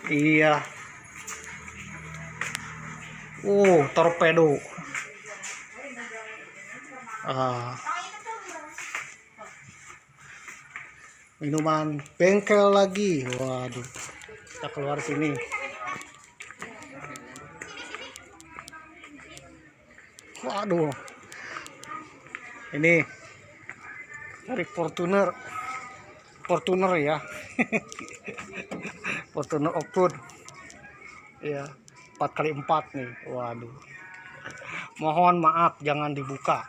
Iya. Torpedo. Minuman bengkel lagi. Waduh. Kita keluar sini. Waduh. Ini dari Fortuner ya. Fortuner off-road. Ya, 4x4 nih. Waduh. Mohon maaf jangan dibuka.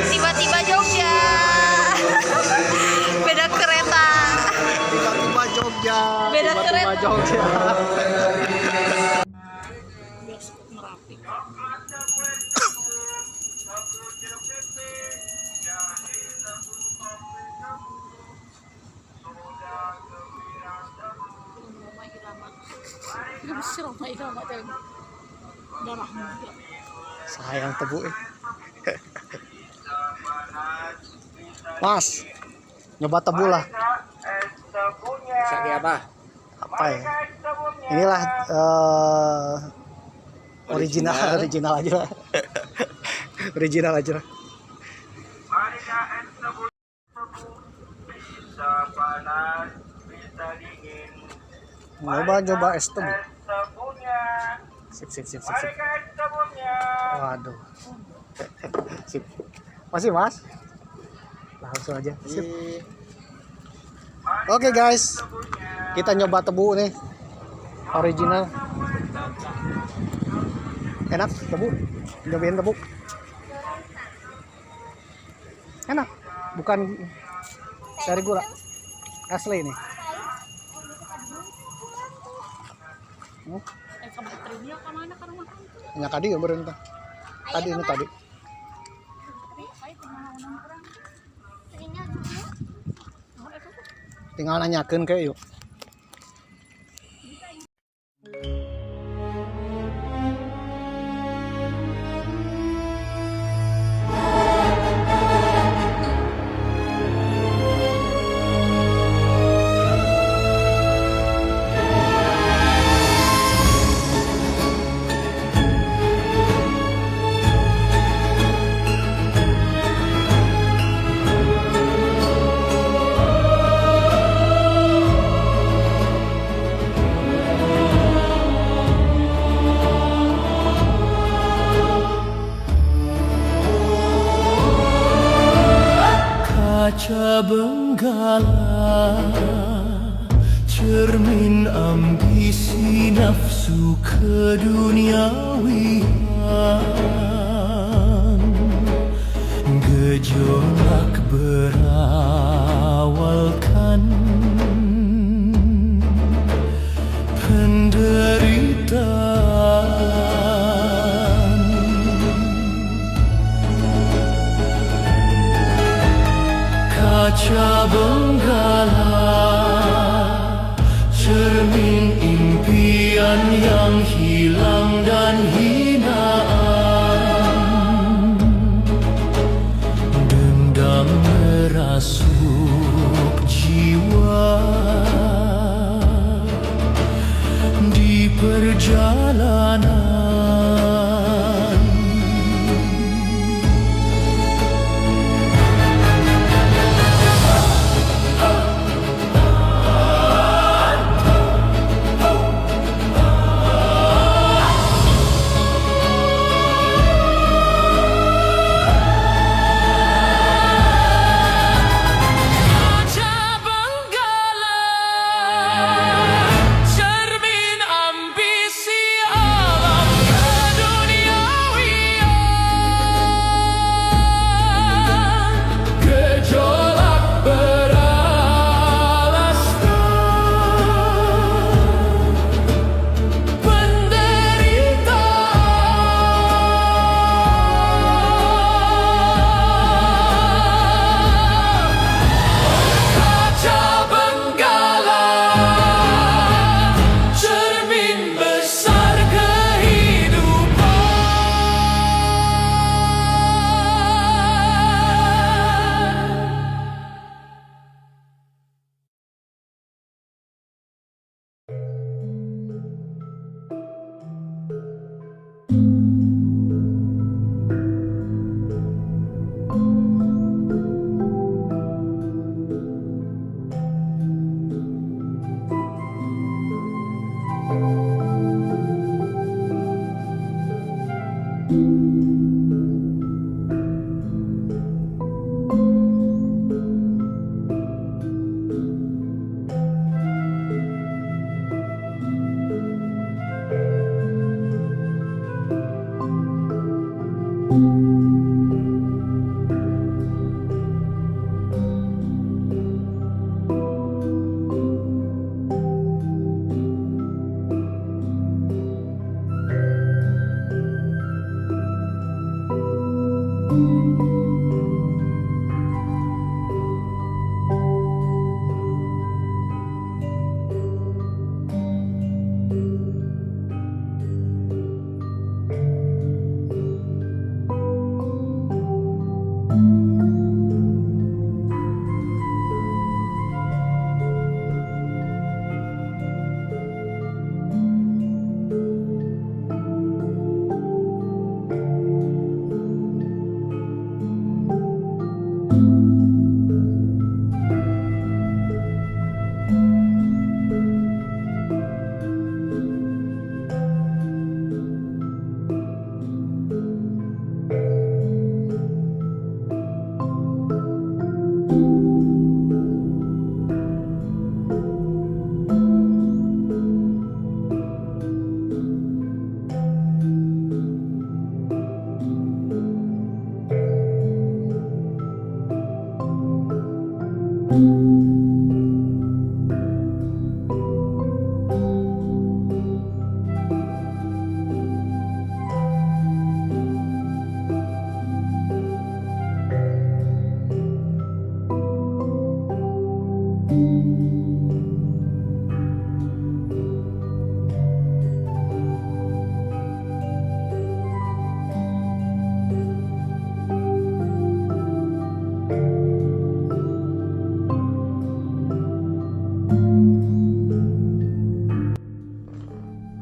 Tiba-tiba Jogja. Beda kereta. Tiba-tiba Jogja. Beda Tiba-tiba kereta. Jogja. Bioskop Merapi. Sayang tebu Mas, nyoba tebu lah. Sakit apa? Apa ya? Inilah original aja lah. Original aja lah. Coba es tebu. Sip. Waduh. Sip. Masih Mas? Langsung aja. Sip. Oke guys, kita nyoba tebu nih, original. Enak tebu, nyobain tebu. Enak, bukan dari gula, asli ini. Nya tadi ya berentah. Tadi ini tadi. Tinggal nanyakeun kayak yuk. nafsu keduniawian, gejolak berawalkan penderitaan. Kaca benggala, cermin impian yang hilang dan hinaan. Dendam merasuk jiwa di perjalanan.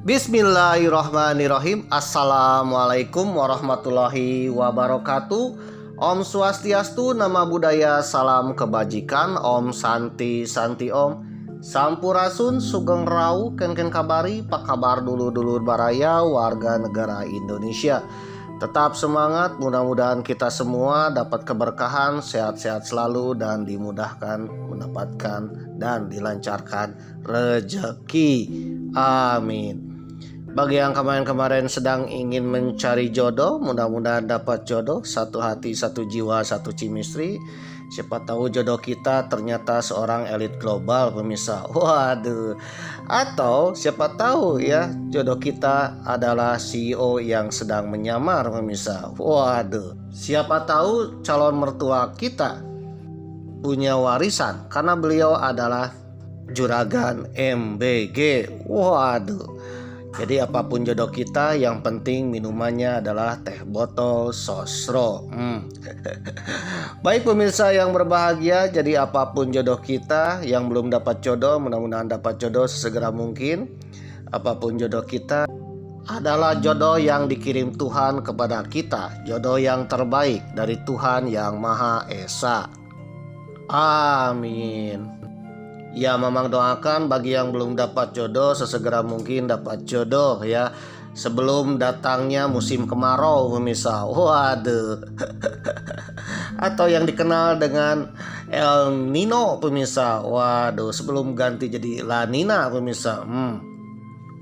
Bismillahirrahmanirrahim. Assalamualaikum warahmatullahi wabarakatuh. Om Swastiastu, Nama Budaya, Salam Kebajikan, Om Santi Santi Om. Sampurasun Sugeng Rau Ken kabari, pak kabar dulur-dulur baraya warga negara Indonesia. Tetap semangat, mudah-mudahan kita semua dapat keberkahan, sehat-sehat selalu dan dimudahkan mendapatkan dan dilancarkan rezeki. Amin. Bagi yang kemarin-kemarin sedang ingin mencari jodoh, mudah-mudahan dapat jodoh, satu hati, satu jiwa, satu chemistry. Siapa tahu jodoh kita ternyata seorang elit global, pemirsa. Waduh. Atau siapa tahu ya, jodoh kita adalah CEO yang sedang menyamar, pemirsa. Waduh. Siapa tahu calon mertua kita punya warisan karena beliau adalah juragan MBG. Waduh. Jadi apapun jodoh kita, yang penting minumannya adalah teh botol sosro. Baik pemirsa yang berbahagia, jadi apapun jodoh kita, yang belum dapat jodoh mudah-mudahan dapat jodoh sesegera mungkin. Apapun jodoh kita adalah jodoh yang dikirim Tuhan kepada kita, jodoh yang terbaik dari Tuhan yang Maha Esa. Amin. Ya, Mamang doakan bagi yang belum dapat jodoh sesegera mungkin dapat jodoh ya, sebelum datangnya musim kemarau, pemirsa. Waduh. Atau yang dikenal dengan El Nino, pemirsa. Waduh, sebelum ganti jadi La Nina, pemirsa.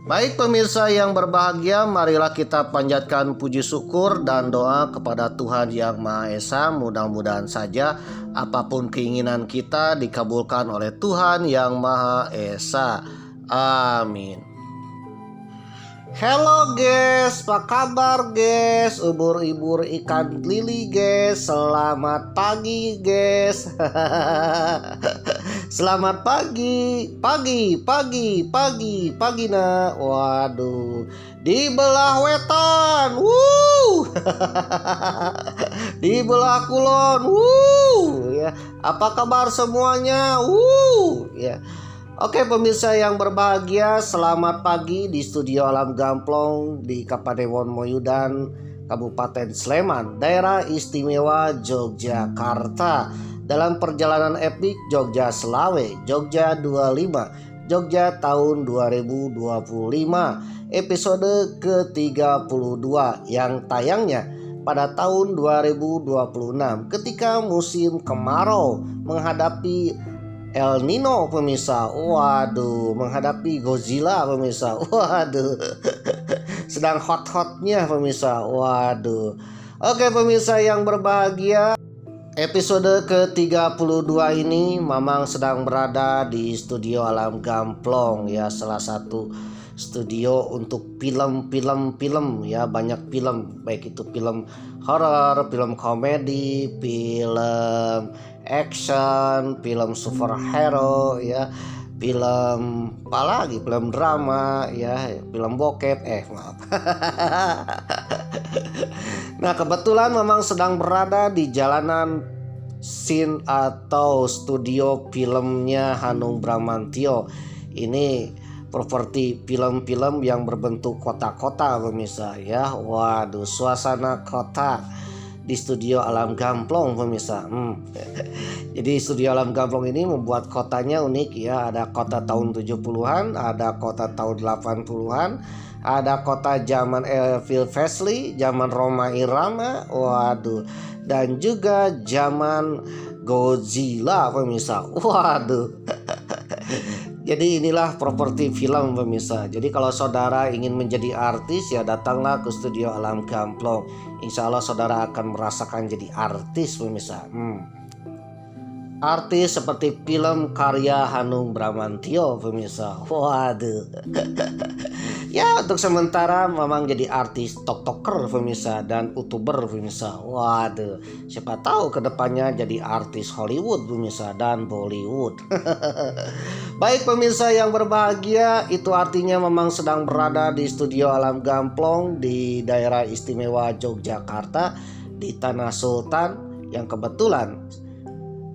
Baik pemirsa yang berbahagia, marilah kita panjatkan puji syukur dan doa kepada Tuhan yang Maha Esa. Mudah-mudahan saja apapun keinginan kita dikabulkan oleh Tuhan yang Maha Esa. Amin. Hello guys, apa kabar guys? Ubur-ubur ikan lili guys. Selamat pagi guys. Selamat pagi nak. Waduh, di belah wetan. Di belah kulon. Ya, apa kabar semuanya? Ya. Oke pemirsa yang berbahagia, selamat pagi di studio Alam Gamplong di Kapanewon Moyudan, Kabupaten Sleman, Daerah Istimewa Yogyakarta. Dalam perjalanan epik Jogja Selawe, Jogja 25, Jogja tahun 2025, episode ke-32 yang tayangnya pada tahun 2026 ketika musim kemarau menghadapi El Nino, pemirsa. Waduh, menghadapi Godzilla, pemirsa. Waduh. Sedang hot-hotnya, pemirsa. Waduh. Oke, pemirsa yang berbahagia, episode ke-32 ini Mamang sedang berada di studio Alam Gamplong ya, salah satu studio untuk film ya, banyak film, baik itu film horor, film komedi, film action, film superhero ya, film apalagi, film drama ya, film bokep, maaf. Nah kebetulan memang sedang berada di jalanan scene atau studio filmnya Hanung Bramantyo. Ini properti film-film yang berbentuk kota-kota, pemirsa ya. Waduh, suasana kota di studio Alam Gamplong, pemirsa. Jadi studio Alam Gamplong ini membuat kotanya unik ya. Ada kota tahun 70-an, ada kota tahun 80-an, ada kota zaman Elvis Presley, zaman Rhoma Irama, waduh, dan juga zaman Godzilla, pemirsa. Waduh. Jadi inilah properti film, pemirsa. Jadi kalau saudara ingin menjadi artis ya datanglah ke studio Alam Gamplong. Insya Allah saudara akan merasakan jadi artis, pemirsa. Artis seperti film karya Hanung Bramantyo, pemirsa. Waduh. Ya untuk sementara memang jadi artis TikToker, pemirsa, dan YouTuber, pemirsa. Waduh, siapa tahu kedepannya jadi artis Hollywood, pemirsa, dan Bollywood. Baik pemirsa yang berbahagia, itu artinya memang sedang berada di studio Alam Gamplong di daerah istimewa Yogyakarta, di Tanah Sultan, yang kebetulan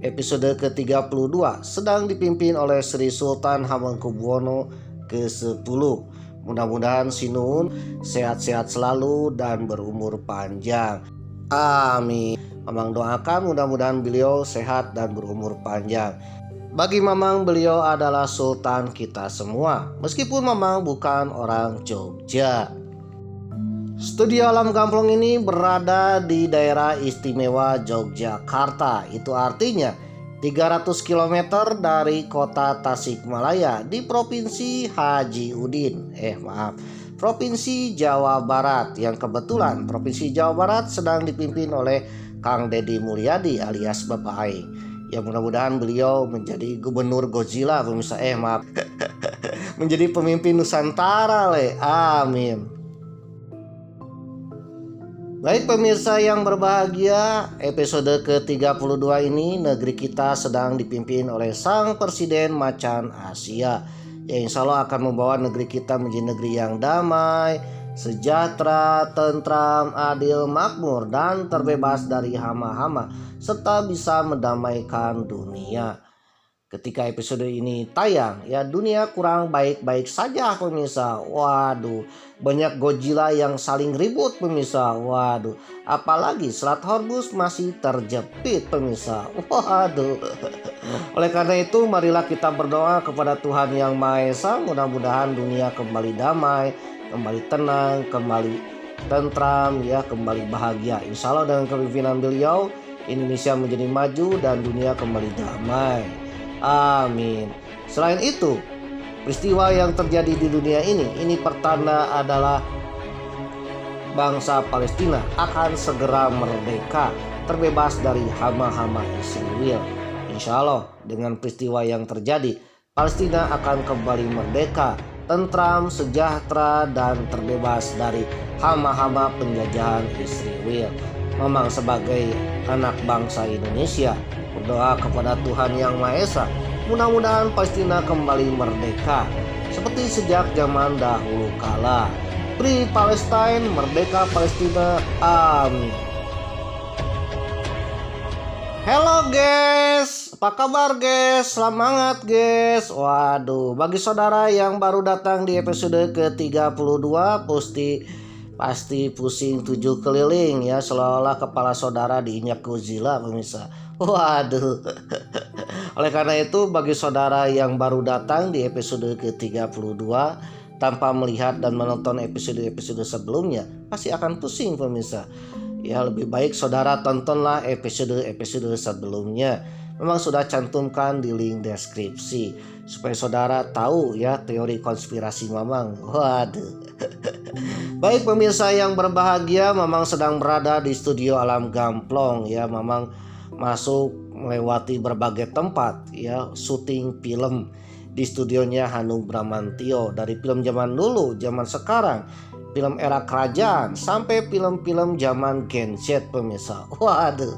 episode ke-32 sedang dipimpin oleh Sri Sultan Hamengkubuwono ke-10. Mudah-mudahan Sinun sehat-sehat selalu dan berumur panjang. Amin. Mamang doakan mudah-mudahan beliau sehat dan berumur panjang. Bagi Mamang, beliau adalah sultan kita semua, meskipun Mamang bukan orang Jogja. Studio Alam Gamplong ini berada di daerah istimewa Yogyakarta. Itu artinya 300 km dari kota Tasikmalaya di Provinsi Haji Udin. Provinsi Jawa Barat, yang kebetulan Provinsi Jawa Barat sedang dipimpin oleh Kang Deddy Mulyadi alias Bapak Aing. Ya mudah-mudahan beliau menjadi gubernur Godzilla pemirsa, maaf menjadi pemimpin Nusantara amin. Baik pemirsa yang berbahagia, episode ke-32 ini negeri kita sedang dipimpin oleh sang presiden macan Asia, yang insya Allah akan membawa negeri kita menjadi negeri yang damai, sejahtera, tentram, adil, makmur, dan terbebas dari hama-hama, serta bisa mendamaikan dunia. Ketika episode ini tayang, ya dunia kurang baik-baik saja pemirsa. Waduh, banyak Godzilla yang saling ribut pemirsa. Waduh, apalagi Selat Hormuz masih terjepit pemirsa. Waduh. Oleh karena itu, marilah kita berdoa kepada Tuhan Yang Maha Esa, mudah-mudahan dunia kembali damai, kembali tenang, kembali tentram, ya kembali bahagia. Insya Allah dengan kepemimpinan beliau, Indonesia menjadi maju dan dunia kembali damai. Amin. Selain itu, peristiwa yang terjadi di dunia ini pertanda adalah bangsa Palestina akan segera merdeka, terbebas dari hama-hama Israel. Insya Allah dengan peristiwa yang terjadi, Palestina akan kembali merdeka, tentram, sejahtera, dan terbebas dari hama-hama penjajahan Israel. Memang sebagai anak bangsa Indonesia, berdoa kepada Tuhan Yang Maha Esa, mudah-mudahan Palestina kembali merdeka seperti sejak zaman dahulu kala. Free Palestine, merdeka Palestina, amin. Halo guys, apa kabar guys? Semangat guys. Waduh, bagi saudara yang baru datang di episode ke-32, pasti pusing 7 keliling ya, seolah-olah kepala saudara diinjak Godzilla pemirsa. Waduh. Oleh karena itu, bagi saudara yang baru datang di episode ke-32 tanpa melihat dan menonton episode-episode sebelumnya, pasti akan pusing pemirsa. Ya lebih baik saudara tontonlah episode-episode sebelumnya. Memang sudah cantumkan di link deskripsi supaya saudara tahu ya teori konspirasi Mamang. Waduh. Baik pemirsa yang berbahagia, Mamang sedang berada di studio Alam Gamplong ya. Mamang masuk melewati berbagai tempat ya, syuting film di studionya Hanung Bramantio, dari film zaman dulu, zaman sekarang, film era kerajaan, sampai film-film zaman Gen Z pemirsa. Waduh.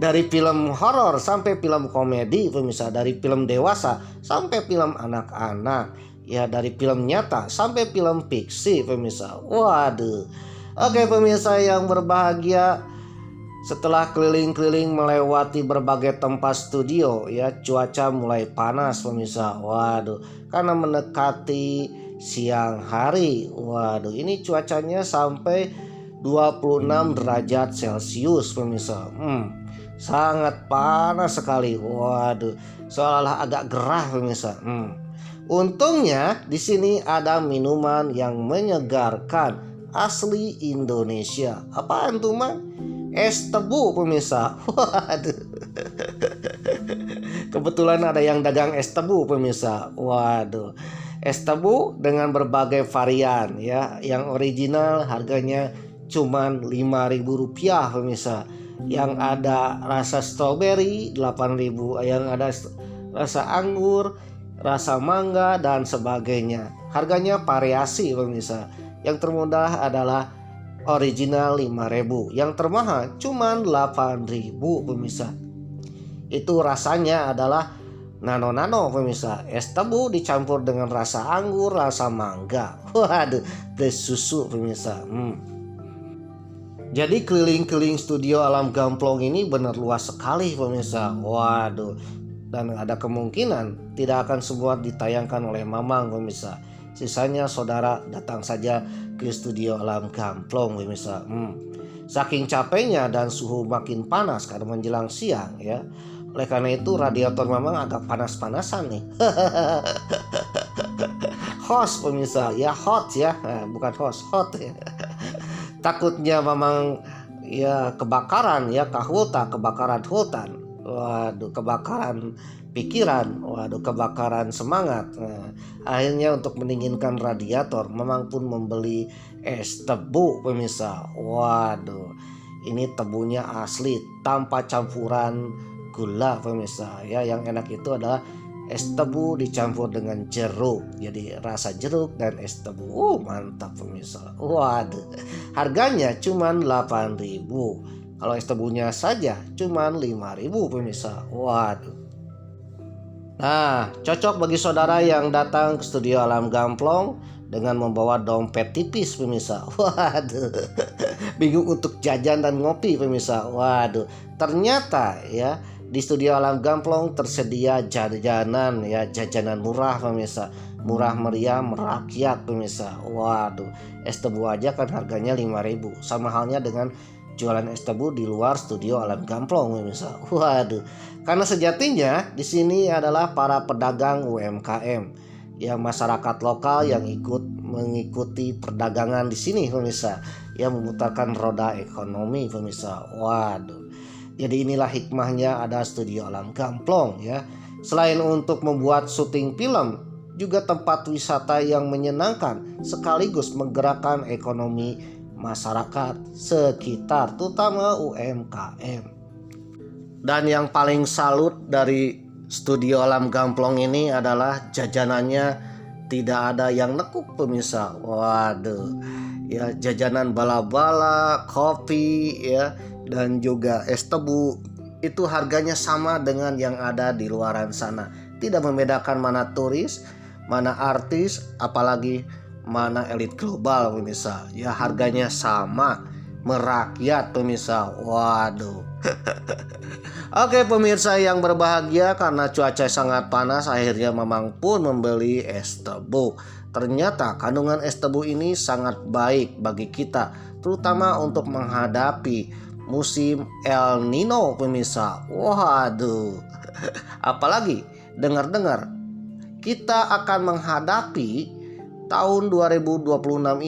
Dari film horor sampai film komedi pemirsa, dari film dewasa sampai film anak-anak, ya dari film nyata sampai film fiksi pemirsa. Waduh. Oke pemirsa yang berbahagia, setelah keliling-keliling melewati berbagai tempat studio ya, cuaca mulai panas pemirsa. Waduh, karena mendekati siang hari. Waduh, ini cuacanya sampai 26 derajat Celcius pemirsa. Sangat panas sekali. Waduh, seolah-olah agak gerah pemirsa. Untungnya di sini ada minuman yang menyegarkan asli Indonesia. Apaan tuh, Mang? Es tebu pemirsa. Waduh. Kebetulan ada yang dagang es tebu pemirsa. Waduh. Es tebu dengan berbagai varian ya. Yang original harganya cuman Rp5.000 pemirsa. Yang ada rasa stroberi 8.000, yang ada rasa anggur, rasa mangga dan sebagainya. Harganya variasi pemirsa. Yang termudah adalah original 5.000, yang termahal cuman 8.000 pemirsa. Itu rasanya adalah nano-nano pemirsa. Es tebu dicampur dengan rasa anggur, rasa mangga. Waduh, plus susu pemirsa. Jadi keliling-keliling studio Alam Gamplong ini benar luas sekali pemirsa. Waduh. Dan ada kemungkinan tidak akan semua ditayangkan oleh Mamang pemirsa. Sisanya saudara datang saja ke studio Alam Gamplong pemirsa. Saking capeknya dan suhu makin panas karena menjelang siang ya. Oleh karena itu radiator Mamang agak panas-panasan nih. Host pemirsa ya, hot ya, bukan host, hot ya. Takutnya Mamang ya kebakaran ya, kebakaran hutan. waduh, kebakaran pikiran, waduh, kebakaran semangat. Nah, akhirnya untuk mendinginkan radiator, Mamang pun membeli es tebu pemirsa. Waduh, ini tebunya asli tanpa campuran gula pemirsa ya. Yang enak itu adalah es tebu dicampur dengan jeruk, jadi rasa jeruk dan es tebu. Mantap pemirsa. Waduh, harganya cuman 8.000. Kalau es tebunya saja cuman 5.000 pemirsa. Waduh. Nah, cocok bagi saudara yang datang ke studio Alam Gamplong dengan membawa dompet tipis pemirsa. Waduh, bingung untuk jajan dan ngopi pemirsa. Waduh, ternyata ya di studio Alam Gamplong tersedia jajanan ya, jajanan murah pemirsa. Murah meriah, merakyat pemirsa. Waduh, es tebu aja kan harganya 5.000. Sama halnya dengan jualan es tebu di luar studio Alam Gamplong pemirsa. Waduh, karena sejatinya di sini adalah para pedagang UMKM, ya masyarakat lokal yang ikut mengikuti perdagangan di sini pemirsa, yang memutarkan roda ekonomi pemirsa. Waduh, jadi inilah hikmahnya ada studio Alam Gamplong ya. Selain untuk membuat syuting film, juga tempat wisata yang menyenangkan sekaligus menggerakkan ekonomi masyarakat sekitar, terutama UMKM. Dan yang paling salut dari studio Alam Gamplong ini adalah jajanannya tidak ada yang nekuk pemirsa. Waduh, ya jajanan bala-bala, kopi ya, dan juga es tebu itu harganya sama dengan yang ada di luaran sana. Tidak membedakan mana turis, mana artis, apalagi mana elit global pemirsa. Ya harganya sama, merakyat pemirsa. Waduh. Oke pemirsa yang berbahagia, karena cuaca sangat panas akhirnya Mamang pun membeli es tebu. Ternyata kandungan es tebu ini sangat baik bagi kita, terutama untuk menghadapi musim El Nino pemirsa. Waduh. Apalagi dengar-dengar kita akan menghadapi tahun 2026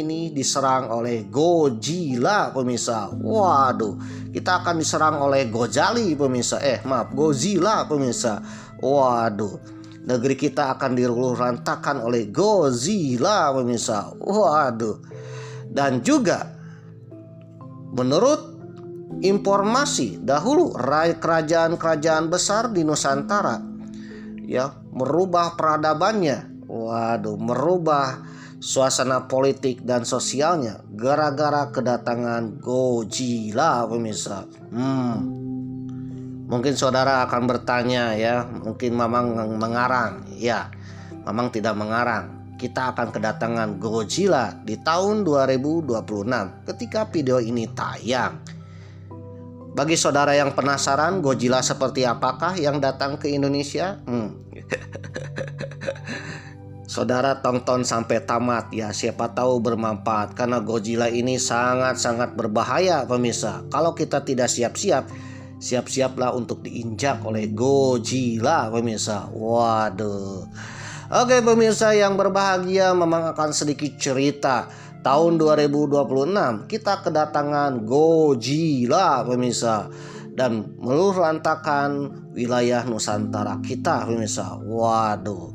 ini diserang oleh Godzilla pemirsa. Waduh, kita akan diserang oleh Gojali pemirsa. Godzilla pemirsa. Waduh, negeri kita akan diruluh rantakan oleh Godzilla pemirsa. Waduh. Dan juga menurut informasi dahulu, kerajaan-kerajaan besar di Nusantara ya merubah peradabannya. Waduh, merubah suasana politik dan sosialnya gara-gara kedatangan Godzilla pemirsa. Mungkin saudara akan bertanya ya, mungkin Mamang mengarang. Ya, Mamang tidak mengarang. Kita akan kedatangan Godzilla di tahun 2026 ketika video ini tayang. Bagi saudara yang penasaran Godzilla seperti apakah yang datang ke Indonesia, saudara tonton sampai tamat ya, siapa tahu bermanfaat, karena Godzilla ini sangat-sangat berbahaya pemirsa. Kalau kita tidak siap-siap, siap-siaplah untuk diinjak oleh Godzilla pemirsa. Waduh. Oke pemirsa yang berbahagia, Mamang akan sedikit cerita. Tahun 2026 kita kedatangan Godzilla pemirsa, dan meluluhlantakan wilayah Nusantara kita pemirsa. Waduh.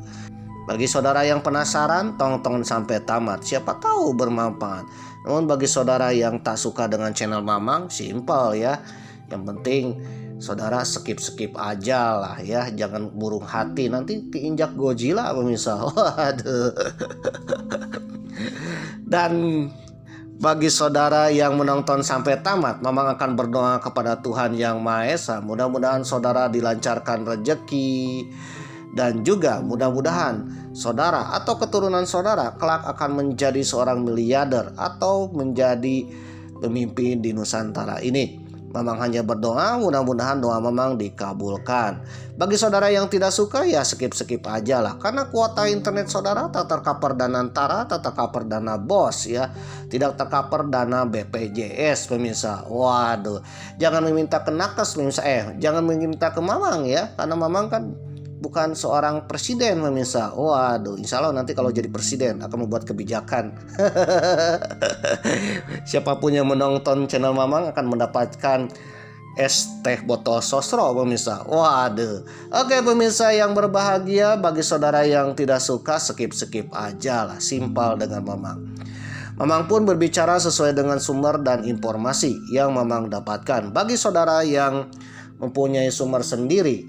Bagi saudara yang penasaran, tonton sampai tamat, siapa tahu bermanfaat. Namun bagi saudara yang tak suka dengan channel Mamang, simpel ya. Yang penting saudara skip aja lah ya, jangan burung hati nanti keinjak Godzilla pemirsa. Waduh. Dan bagi saudara yang menonton sampai tamat, Mamang akan berdoa kepada Tuhan Yang Maha Esa. Mudah-mudahan saudara dilancarkan rezeki, dan juga mudah-mudahan saudara atau keturunan saudara kelak akan menjadi seorang miliarder atau menjadi pemimpin di Nusantara ini. Mamang hanya berdoa, mudah-mudahan doa Mamang dikabulkan. Bagi saudara yang tidak suka ya skip aja lah, karena kuota internet saudara tak tercover dana Antara, tak tercover dana BOS ya, tidak tercover dana BPJS pemirsa. Waduh, jangan meminta ke nakes pemirsa, jangan meminta ke Mamang ya, karena Mamang kan bukan seorang presiden pemirsa. Waduh, insya Allah nanti kalau jadi presiden akan membuat kebijakan. Siapapun yang menonton channel Mamang akan mendapatkan es teh botol sosro pemirsa. Waduh. Oke pemirsa yang berbahagia, bagi saudara yang tidak suka skip aja lah, simpel dengan Mamang. Mamang pun berbicara sesuai dengan sumber dan informasi yang Mamang dapatkan. Bagi saudara yang mempunyai sumber sendiri,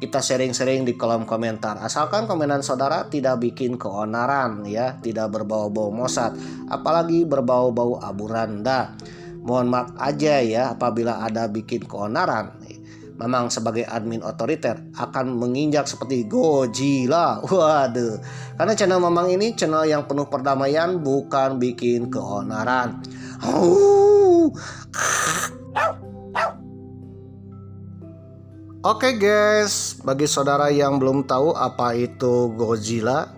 kita sharing-sharing di kolom komentar. Asalkan komenan saudara tidak bikin keonaran ya, tidak berbau-bau mosat, apalagi berbau-bau abu randa. Mohon maaf aja ya apabila ada bikin keonaran. Mamang sebagai admin otoriter akan menginjak seperti Godzilla. Waduh. Karena channel Mamang ini channel yang penuh perdamaian, bukan bikin keonaran. Oke guys, bagi saudara yang belum tahu apa itu Godzilla,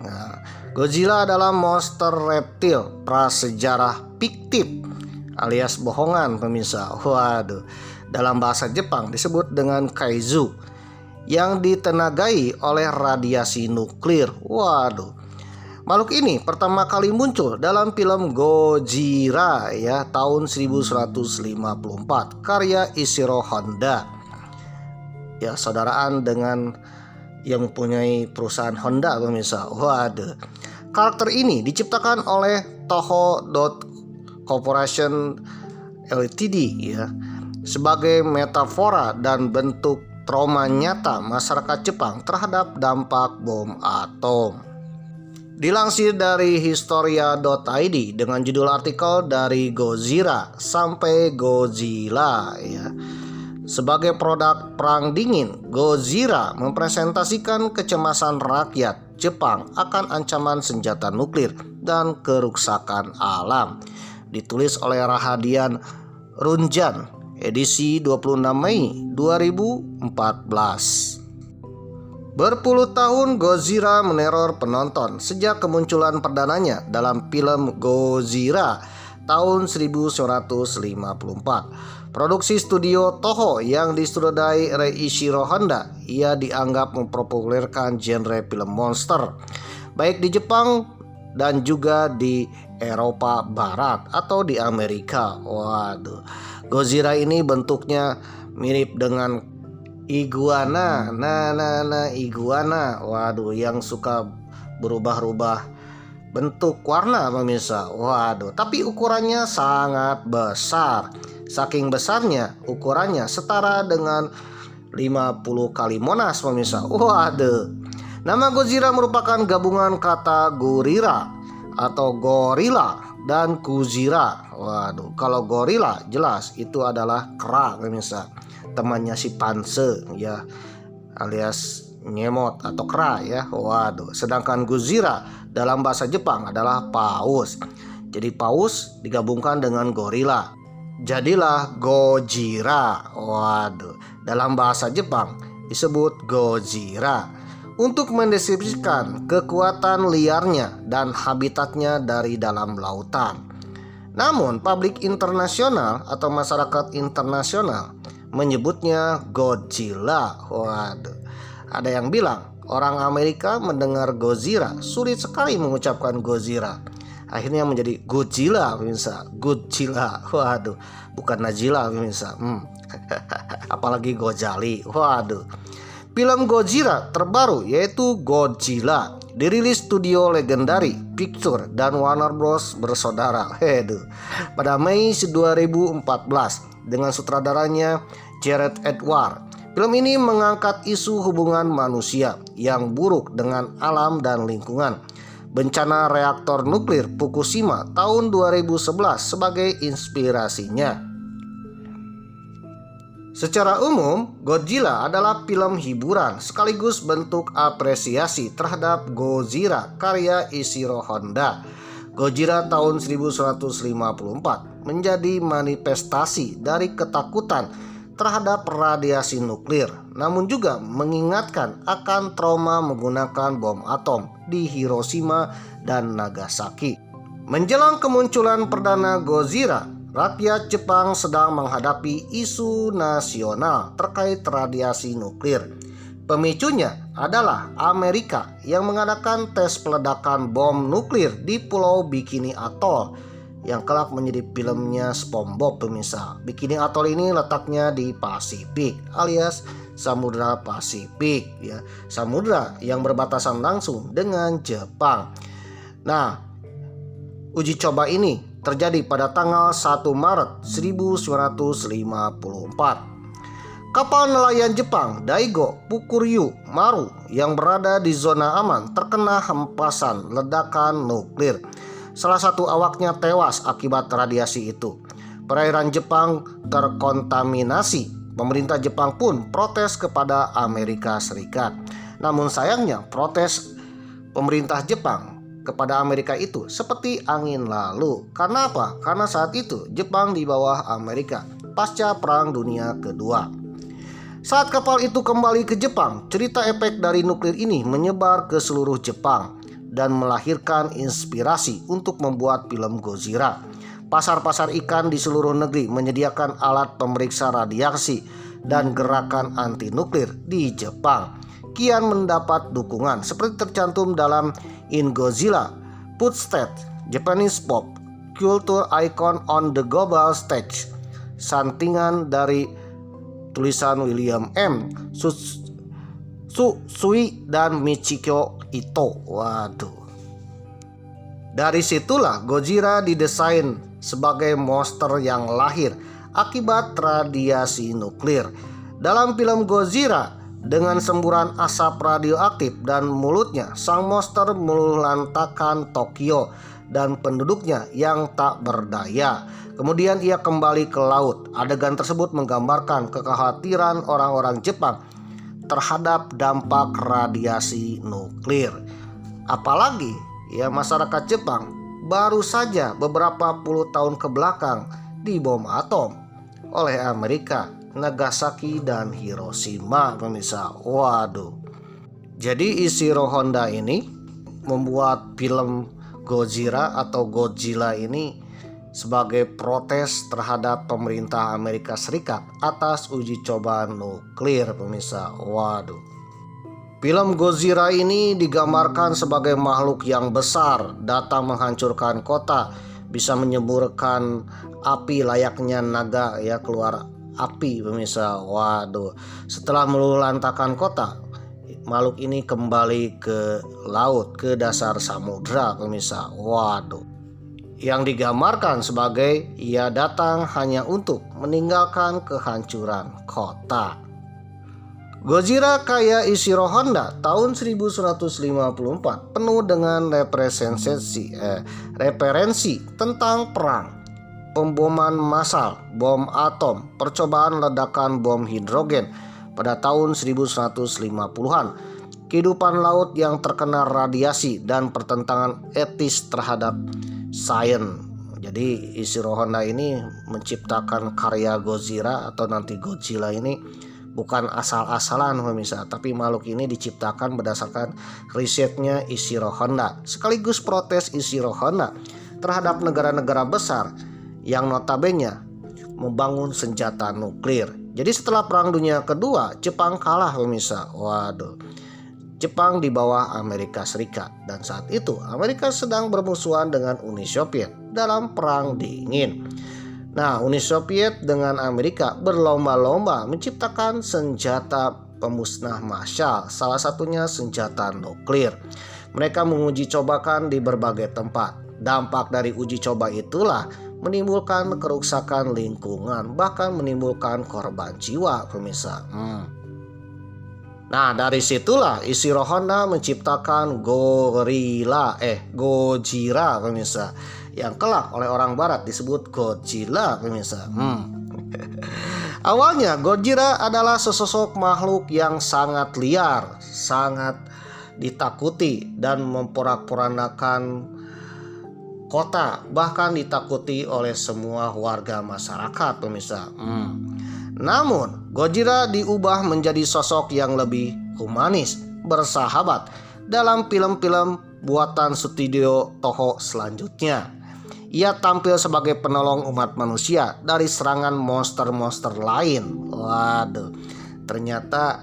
Godzilla adalah monster reptil prasejarah fiktif alias bohongan pemirsa. Waduh. Dalam bahasa Jepang disebut dengan kaiju yang ditenagai oleh radiasi nuklir. Waduh. Makhluk ini pertama kali muncul dalam film Gojira ya tahun 1154 karya Ishiro Honda. Ya, saudaraan dengan yang mempunyai perusahaan Honda pemirsa. Waduh. Karakter ini diciptakan oleh Toho Corporation Ltd ya, sebagai metafora dan bentuk trauma nyata masyarakat Jepang terhadap dampak bom atom. Dilansir dari historia.id dengan judul artikel dari Gojira sampai Godzilla ya. Sebagai produk perang dingin, Gojira mempresentasikan kecemasan rakyat Jepang akan ancaman senjata nuklir dan kerusakan alam. Ditulis oleh Rahadian Runjan, edisi 26 Mei 2014. Berpuluh tahun Gojira meneror penonton sejak kemunculan perdananya dalam film Gojira tahun 1954. Produksi studio Toho yang disutradarai Ishiro Honda, ia dianggap mempopulerkan genre film monster baik di Jepang dan juga di Eropa Barat atau di Amerika. Waduh. Godzilla ini bentuknya mirip dengan iguana. Iguana. Waduh, yang suka berubah-ubah bentuk warna pemirsa. Waduh, tapi ukurannya sangat besar. Saking besarnya, ukurannya setara dengan 50 kali Monas pemirsa. Waduh. Nama Godzilla merupakan gabungan kata gorila atau gorila dan kuzira. Waduh, kalau gorila jelas itu adalah kera pemirsa, temannya si Panse ya, alias nyemot atau kera ya. Waduh, sedangkan Godzilla dalam bahasa Jepang adalah paus. Jadi paus digabungkan dengan gorila, jadilah Gojira. Waduh, dalam bahasa Jepang disebut Gojira untuk mendeskripsikan kekuatan liarnya dan habitatnya dari dalam lautan. Namun publik internasional atau masyarakat internasional menyebutnya Godzilla. Waduh. Ada yang bilang orang Amerika mendengar Godzilla sulit sekali mengucapkan Godzilla. Akhirnya menjadi Godzilla pemirsa. Godzilla. Waduh, bukan Najila pemirsa. Apalagi Gojali. Waduh. Film Godzilla terbaru yaitu Godzilla dirilis studio Legendary Pictures dan Warner Bros bersaudara pada Mei 2014 dengan sutradaranya Gareth Edwards. Film ini mengangkat isu hubungan manusia yang buruk dengan alam dan lingkungan, bencana reaktor nuklir Fukushima tahun 2011 sebagai inspirasinya. Secara umum, Godzilla adalah film hiburan sekaligus bentuk apresiasi terhadap Gojira karya Ishiro Honda. Gojira tahun 1154 menjadi manifestasi dari ketakutan terhadap radiasi nuklir, namun juga mengingatkan akan trauma menggunakan bom atom di Hiroshima dan Nagasaki. Menjelang kemunculan perdana Godzilla, rakyat Jepang sedang menghadapi isu nasional terkait radiasi nuklir. Pemicunya adalah Amerika yang mengadakan tes peledakan bom nuklir di Pulau Bikini Atoll yang kelak menjadi filmnya SpongeBob pemirsa. Bikini Atoll ini letaknya di Pasifik alias Samudra Pasifik ya, samudra yang berbatasan langsung dengan Jepang. Nah, uji coba ini terjadi pada tanggal 1 Maret 1954. Kapal nelayan Jepang Daigo Fukuryu Maru yang berada di zona aman terkena hempasan ledakan nuklir. Salah satu awaknya tewas akibat radiasi itu. Perairan Jepang terkontaminasi. Pemerintah Jepang pun protes kepada Amerika Serikat. Namun sayangnya protes pemerintah Jepang kepada Amerika itu seperti angin lalu. Karena apa? Karena saat itu Jepang di bawah Amerika pasca Perang Dunia Kedua. Saat kapal itu kembali ke Jepang, cerita efek dari nuklir ini menyebar ke seluruh Jepang dan melahirkan inspirasi untuk membuat film Gojira. Pasar-pasar ikan di seluruh negeri menyediakan alat pemeriksa radiasi dan gerakan anti nuklir di Jepang kian mendapat dukungan seperti tercantum dalam In Godzilla Footsteps, Japanese Pop Culture Icon on the Global Stage, santingan dari tulisan William M. Susui dan Michiko Ito. Waduh. Dari situlah Gojira didesain sebagai monster yang lahir akibat radiasi nuklir. Dalam film Gojira, dengan semburan asap radioaktif dan mulutnya, sang monster melulantakan Tokyo dan penduduknya yang tak berdaya. Kemudian ia kembali ke laut. Adegan tersebut menggambarkan kekhawatiran orang-orang Jepang terhadap dampak radiasi nuklir. Apalagi ya masyarakat Jepang baru saja beberapa puluh tahun ke belakang dibom atom oleh Amerika, Nagasaki dan Hiroshima pemirsa. Waduh. Jadi Ishiro Honda ini membuat film Gojira atau Godzilla ini sebagai protes terhadap pemerintah Amerika Serikat atas uji coba nuklir pemirsa. Waduh. Film Gojira ini digambarkan sebagai makhluk yang besar, datang menghancurkan kota, bisa menyemburkan api layaknya naga ya, keluar api pemirsa. Waduh. Setelah melulantakan kota, makhluk ini kembali ke laut, ke dasar samudra pemirsa. Waduh. Yang digambarkan sebagai ia datang hanya untuk meninggalkan kehancuran kota. Gojira karya Ishiro Honda tahun 1954 penuh dengan referensi tentang perang, pemboman massal, bom atom, percobaan ledakan bom hidrogen pada tahun 1950-an, kehidupan laut yang terkena radiasi dan pertentangan etis terhadap sains. Jadi Ishiro Honda ini menciptakan karya Gojira atau nanti Godzilla ini bukan asal-asalan pemirsa, tapi makhluk ini diciptakan berdasarkan risetnya Ishiro Honda, sekaligus protes Ishiro Honda terhadap negara-negara besar yang notabene membangun senjata nuklir. Jadi setelah Perang Dunia Kedua, Jepang kalah pemirsa. Waduh. Jepang di bawah Amerika Serikat, dan saat itu Amerika sedang bermusuhan dengan Uni Soviet dalam Perang Dingin. Nah, Uni Soviet dengan Amerika berlomba-lomba menciptakan senjata pemusnah massal, salah satunya senjata nuklir. Mereka menguji cobakan di berbagai tempat. Dampak dari uji coba itulah menimbulkan kerusakan lingkungan, bahkan menimbulkan korban jiwa pemirsa. Nah, dari situlah Ishiro Honda menciptakan Gojira pemirsa, yang kelak oleh orang barat disebut Godzilla pemirsa. Awalnya Gojira adalah sesosok makhluk yang sangat liar, sangat ditakuti dan memporak-porandakan kota, bahkan ditakuti oleh semua warga masyarakat pemirsa. Namun Gojira diubah menjadi sosok yang lebih humanis, bersahabat dalam film-film buatan studio Toho selanjutnya. Ia tampil sebagai penolong umat manusia dari serangan monster-monster lain. Waduh, ternyata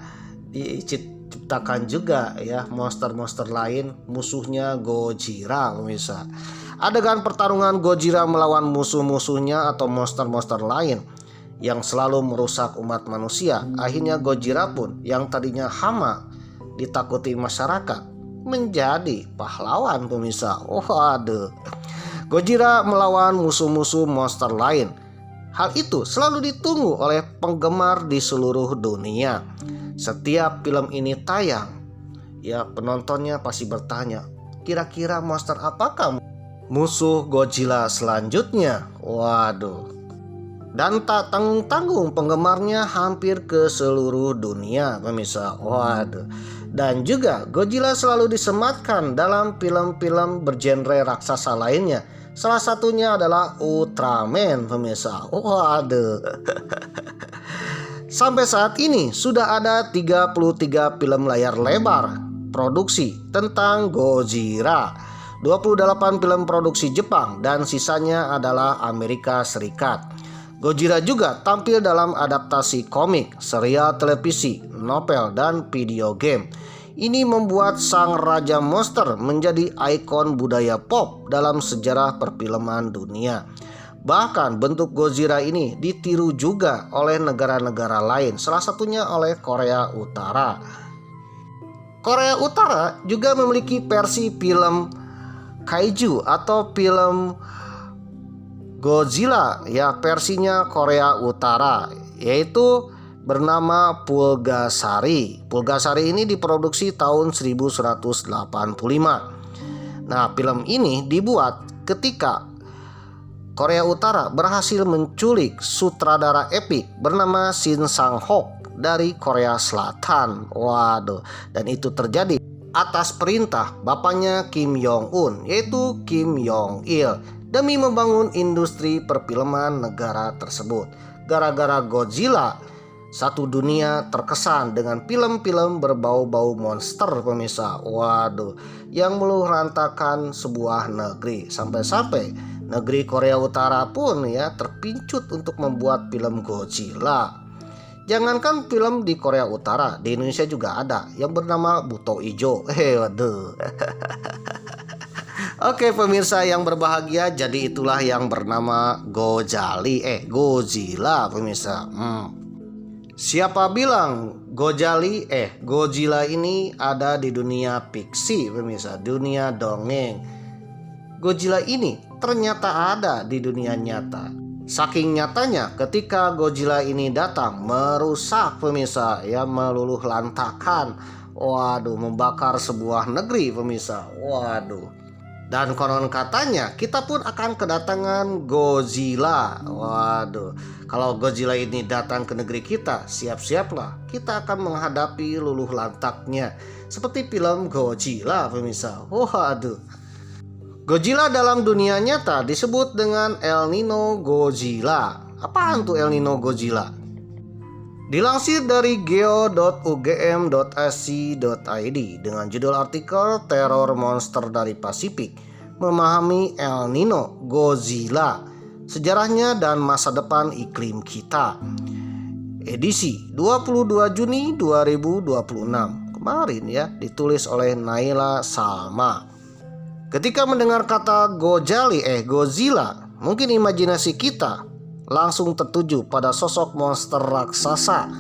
diciptakan juga ya monster-monster lain, musuhnya Gojira pemirsa. Adegan pertarungan Godzilla melawan musuh-musuhnya atau monster-monster lain yang selalu merusak umat manusia. Akhirnya Godzilla pun yang tadinya hama ditakuti masyarakat menjadi pahlawan pemirsa. Waduh. Godzilla melawan musuh-musuh monster lain. Hal itu selalu ditunggu oleh penggemar di seluruh dunia. Setiap film ini tayang, ya penontonnya pasti bertanya, kira-kira monster apakah musuh Godzilla selanjutnya? Waduh. Dan tak tanggung-tanggung penggemarnya hampir ke seluruh dunia pemirsa. Waduh. Dan juga Godzilla selalu disematkan dalam film-film bergenre raksasa lainnya. Salah satunya adalah Ultraman pemirsa. Waduh. Sampai saat ini sudah ada 33 film layar lebar produksi tentang Godzilla. 28 film produksi Jepang dan sisanya adalah Amerika Serikat. Godzilla juga tampil dalam adaptasi komik, serial televisi, novel, dan video game. Ini membuat sang raja monster menjadi ikon budaya pop dalam sejarah perfilman dunia. Bahkan bentuk Godzilla ini ditiru juga oleh negara-negara lain, salah satunya oleh Korea Utara. Korea Utara juga memiliki versi film kaiju atau film Godzilla, ya versinya Korea Utara, yaitu bernama Pulgasari. Pulgasari ini diproduksi tahun 1185. Nah, film ini dibuat ketika Korea Utara berhasil menculik sutradara epik bernama Shin Sang-hok dari Korea Selatan. Waduh, dan itu terjadi atas perintah bapaknya Kim Jong-un, yaitu Kim Jong-il, demi membangun industri perfilman negara tersebut. Gara-gara Godzilla, satu dunia terkesan dengan film-film berbau-bau monster pemirsa. Waduh, yang melurantakan sebuah negeri. Sampai-sampai negeri Korea Utara pun ya terpincut untuk membuat film Godzilla. Jangankan film di Korea Utara, di Indonesia juga ada yang bernama Buto Ijo. Waduh. Oke pemirsa yang berbahagia, jadi itulah yang bernama Godzilla pemirsa. Siapa bilang Godzilla ini ada di dunia fiksi pemirsa, dunia dongeng. Godzilla ini ternyata ada di dunia nyata. Saking nyatanya ketika Godzilla ini datang merusak pemirsa, ya meluluh lantakan. Waduh, membakar sebuah negeri pemirsa. Waduh. Dan konon katanya kita pun akan kedatangan Godzilla. Waduh, kalau Godzilla ini datang ke negeri kita, siap-siaplah kita akan menghadapi luluh lantaknya seperti film Godzilla pemirsa. Waduh. Godzilla dalam dunia nyata disebut dengan El Nino Godzilla. Apaan tuh El Nino Godzilla? Dilansir dari geo.ugm.ac.id dengan judul artikel Teror Monster dari Pasifik, Memahami El Nino Godzilla, Sejarahnya dan Masa Depan Iklim Kita. Edisi 22 Juni 2026. Kemarin ya, ditulis oleh Naila Salma. Ketika mendengar kata Godzilla, mungkin imajinasi kita langsung tertuju pada sosok monster raksasa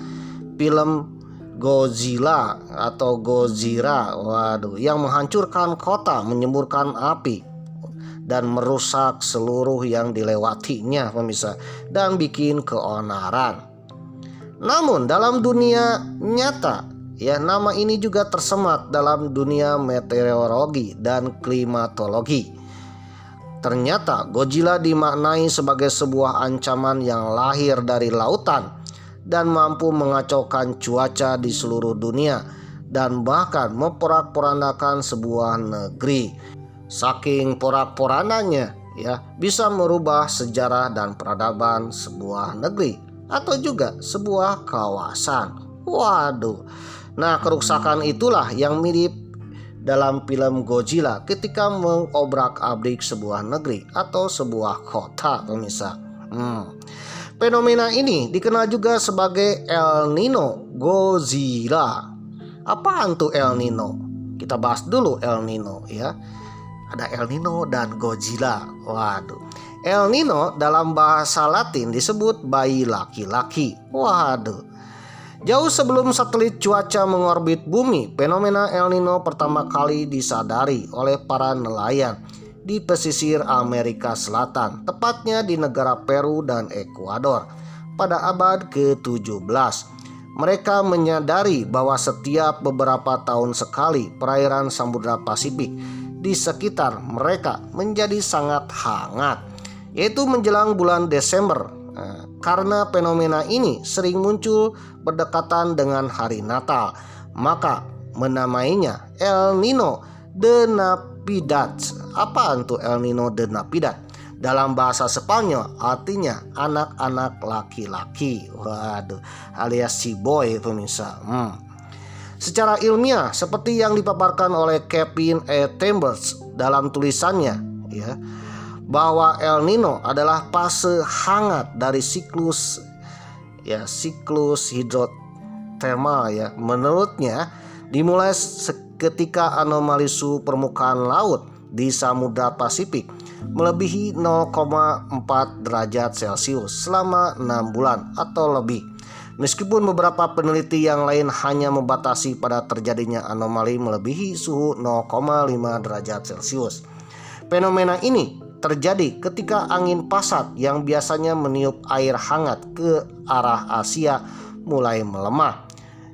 film Godzilla atau Godzilla. Waduh, yang menghancurkan kota, menyemburkan api dan merusak seluruh yang dilewatinya pemirsa, dan bikin keonaran. Namun dalam dunia nyata, ya, nama ini juga tersemat dalam dunia meteorologi dan klimatologi. Ternyata Godzilla dimaknai sebagai sebuah ancaman yang lahir dari lautan dan mampu mengacaukan cuaca di seluruh dunia dan bahkan memporak-porandakan sebuah negeri. Saking porak-porandanya, ya, bisa merubah sejarah dan peradaban sebuah negeri atau juga sebuah kawasan. Waduh. Nah, kerusakan itulah yang mirip dalam film Godzilla ketika mengobrak-abrik sebuah negeri atau sebuah kota pemirsa. Fenomena ini dikenal juga sebagai El Nino Godzilla. Apaan tuh El Nino? Kita bahas dulu El Nino ya. Ada El Nino dan Godzilla. Waduh. El Nino dalam bahasa Latin disebut bayi laki-laki. Waduh. Jauh sebelum satelit cuaca mengorbit bumi, fenomena El Nino pertama kali disadari oleh para nelayan di pesisir Amerika Selatan, tepatnya di negara Peru dan Ekuador pada abad ke-17. Mereka menyadari bahwa setiap beberapa tahun sekali perairan Samudra Pasifik di sekitar mereka menjadi sangat hangat, yaitu menjelang bulan Desember. Karena fenomena ini sering muncul berdekatan dengan hari Natal, maka menamainya El Nino de Navidad. Apaan tuh El Nino de Navidad? Dalam bahasa Spanyol artinya anak-anak laki-laki. Waduh, alias si boy pemirsa. Secara ilmiah seperti yang dipaparkan oleh Kevin E. Chambers dalam tulisannya, ya, bahwa El Nino adalah fase hangat dari siklus hidrotermal, ya. Menurutnya dimulai ketika anomali suhu permukaan laut di Samudra Pasifik melebihi 0,4 derajat Celcius selama 6 bulan atau lebih. Meskipun beberapa peneliti yang lain hanya membatasi pada terjadinya anomali melebihi suhu 0,5 derajat Celcius. Fenomena ini terjadi ketika angin pasat yang biasanya meniup air hangat ke arah Asia mulai melemah,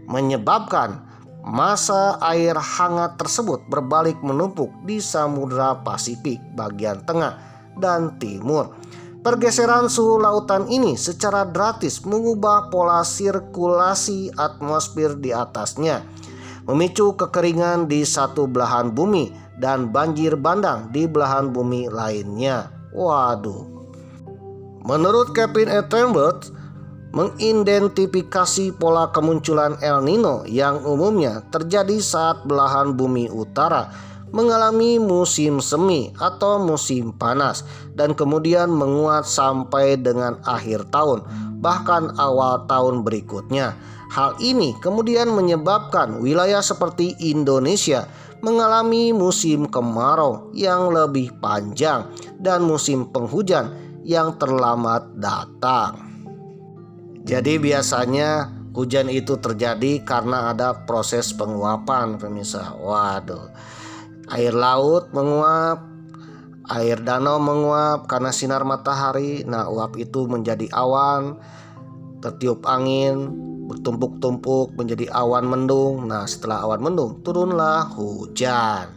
menyebabkan massa air hangat tersebut berbalik menumpuk di Samudra Pasifik bagian tengah dan timur. Pergeseran suhu lautan ini secara drastis mengubah pola sirkulasi atmosfer di atasnya, memicu kekeringan di satu belahan bumi dan banjir bandang di belahan bumi lainnya. Waduh. Menurut Kevin E. Chambers, mengidentifikasi pola kemunculan El Nino yang umumnya terjadi saat belahan bumi utara mengalami musim semi atau musim panas dan kemudian menguat sampai dengan akhir tahun, bahkan awal tahun berikutnya. Hal ini kemudian menyebabkan wilayah seperti Indonesia mengalami musim kemarau yang lebih panjang dan musim penghujan yang terlambat datang. Jadi biasanya hujan itu terjadi karena ada proses penguapan, pemirsa. Waduh. Air laut menguap, air danau menguap karena sinar matahari. Nah, uap itu menjadi awan, tertiup angin, bertumpuk-tumpuk menjadi awan mendung. Nah, setelah awan mendung, turunlah hujan.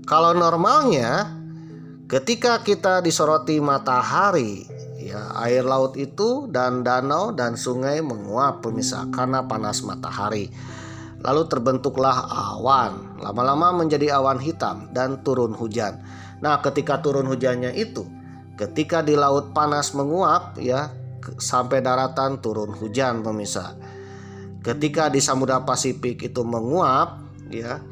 Kalau normalnya, ketika kita disoroti matahari, ya, air laut itu dan danau dan sungai menguap, pemirsa, karena panas matahari. Lalu terbentuklah awan, lama-lama menjadi awan hitam dan turun hujan. Nah, ketika turun hujannya itu, ketika di laut panas menguap, ya, sampai daratan turun hujan, pemirsa. Ketika di Samudra Pasifik itu menguap, ya,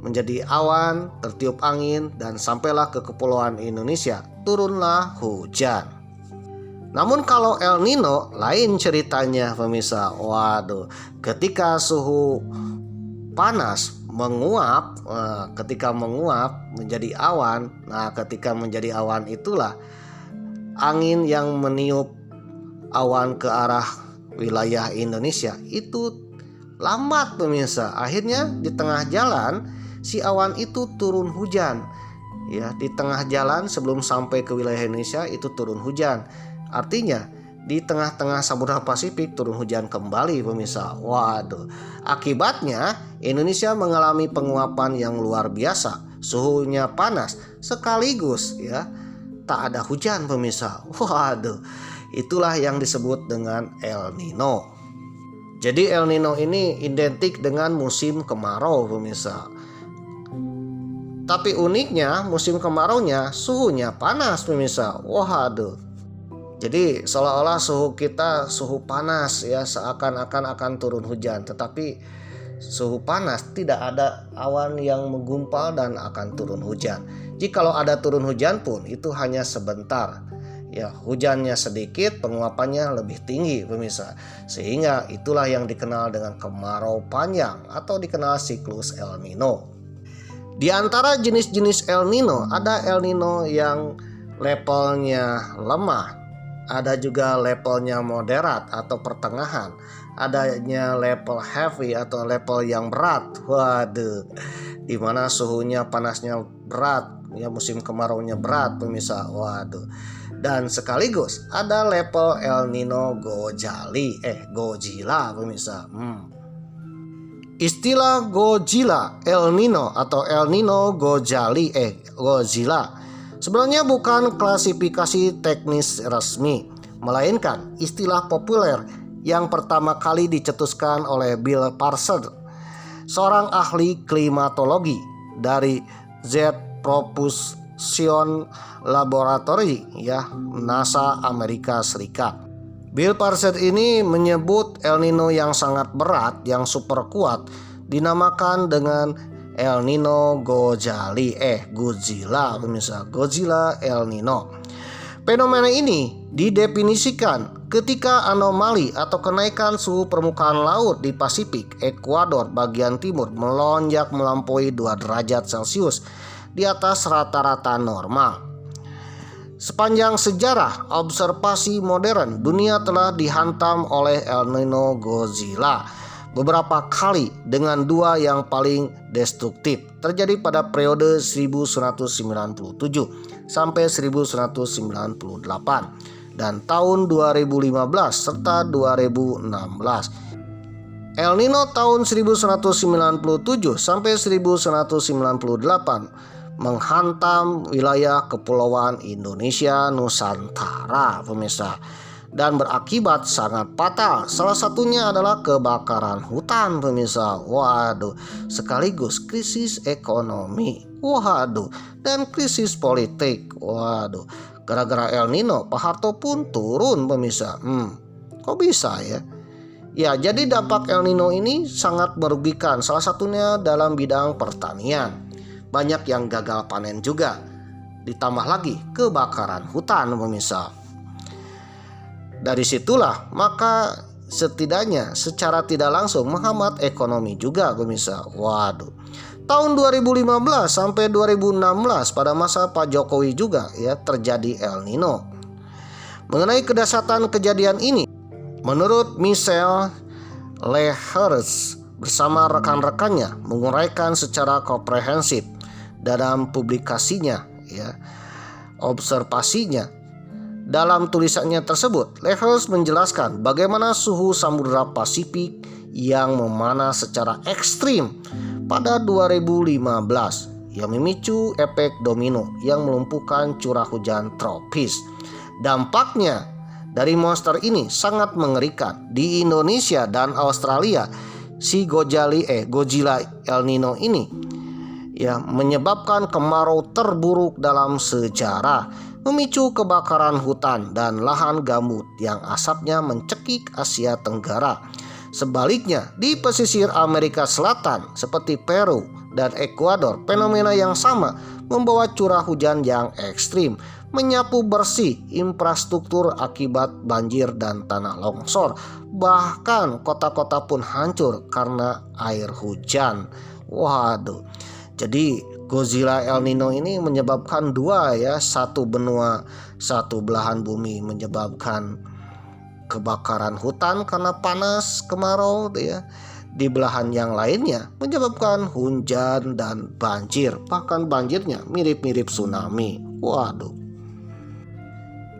menjadi awan, tertiup angin dan sampailah ke kepulauan Indonesia, turunlah hujan. Namun kalau El Nino lain ceritanya, pemirsa. Waduh, ketika suhu panas menguap, ketika menguap menjadi awan. Nah, ketika menjadi awan itulah angin yang meniup awan ke arah wilayah Indonesia itu lambat, pemirsa. Akhirnya di tengah jalan si awan itu turun hujan. Ya, di tengah jalan sebelum sampai ke wilayah Indonesia itu turun hujan. Artinya di tengah-tengah Samudra Pasifik turun hujan kembali, pemirsa. Waduh. Akibatnya Indonesia mengalami penguapan yang luar biasa. Suhunya panas sekaligus, ya, tak ada hujan, pemirsa. Waduh. Itulah yang disebut dengan El Nino. Jadi El Nino ini identik dengan musim kemarau, pemirsa. Tapi uniknya musim kemaraunya suhunya panas, pemirsa. Waduh. Jadi seolah-olah suhu kita suhu panas, ya, seakan-akan akan turun hujan. Tetapi suhu panas tidak ada awan yang menggumpal dan akan turun hujan. Jikalau ada turun hujan pun itu hanya sebentar. Ya, hujannya sedikit, penguapannya lebih tinggi, pemirsa. Sehingga itulah yang dikenal dengan kemarau panjang atau dikenal siklus El Nino. Di antara jenis-jenis El Nino, ada El Nino yang levelnya lemah, ada juga levelnya moderat atau pertengahan, adanya level heavy atau level yang berat. Waduh, dimana suhunya panasnya berat, ya musim kemaraunya berat pemirsa. Waduh. Dan sekaligus ada level El Nino Godzilla pemirsa. Istilah Godzilla, El Nino atau El Nino Godzilla sebenarnya bukan klasifikasi teknis resmi, melainkan istilah populer yang pertama kali dicetuskan oleh Bill Parsons, seorang ahli klimatologi dari Jet Propulsion Laboratory, NASA Amerika Serikat. Bill Parsons ini menyebut El Nino yang sangat berat, yang super kuat, dinamakan dengan El Nino Godzilla pemirsa, Godzilla El Nino. Fenomena ini didefinisikan ketika anomali atau kenaikan suhu permukaan laut di Pasifik Ekuador bagian timur melonjak melampaui 2 derajat Celcius di atas rata-rata normal. Sepanjang sejarah observasi modern, dunia telah dihantam oleh El Nino Godzilla beberapa kali, dengan 2 yang paling destruktif terjadi pada periode 1997 sampai 1998 dan tahun 2015 serta 2016. El Nino tahun 1997 sampai 1998 menghantam wilayah kepulauan Indonesia Nusantara pemirsa, dan berakibat sangat fatal. Salah satunya adalah kebakaran hutan pemirsa. Waduh, sekaligus krisis ekonomi. Waduh, dan krisis politik. Waduh, gara-gara El Nino Pak Harto pun turun pemirsa. Kok bisa ya? Ya, jadi dampak El Nino ini sangat merugikan, salah satunya dalam bidang pertanian. Banyak yang gagal panen juga. Ditambah lagi kebakaran hutan pemirsa. Dari situlah maka setidaknya secara tidak langsung menghambat ekonomi juga pemirsa. Waduh. Tahun 2015 sampai 2016 pada masa Pak Jokowi juga terjadi El Nino. Mengenai kedahsyatan kejadian ini, menurut Michelle Lehers bersama rekan-rekannya menguraikan secara komprehensif dalam publikasinya observasinya. Dalam tulisannya tersebut, Lehers menjelaskan bagaimana suhu Samudra Pasifik yang memanas secara ekstrim pada 2015 yang memicu efek domino yang melumpuhkan curah hujan tropis. Dampaknya dari monster ini sangat mengerikan. Di Indonesia dan Australia, si Godzilla El Nino ini menyebabkan kemarau terburuk dalam sejarah, memicu kebakaran hutan dan lahan gambut yang asapnya mencekik Asia Tenggara. Sebaliknya, di pesisir Amerika Selatan seperti Peru dan Ekuador, fenomena yang sama membawa curah hujan yang ekstrim, menyapu bersih infrastruktur akibat banjir dan tanah longsor. Bahkan kota-kota pun hancur karena air hujan. Waduh. Jadi Godzilla El Nino ini menyebabkan 2 satu benua, satu belahan bumi menyebabkan kebakaran hutan karena panas kemarau Di belahan yang lainnya menyebabkan hujan dan banjir, bahkan banjirnya mirip-mirip tsunami. Waduh.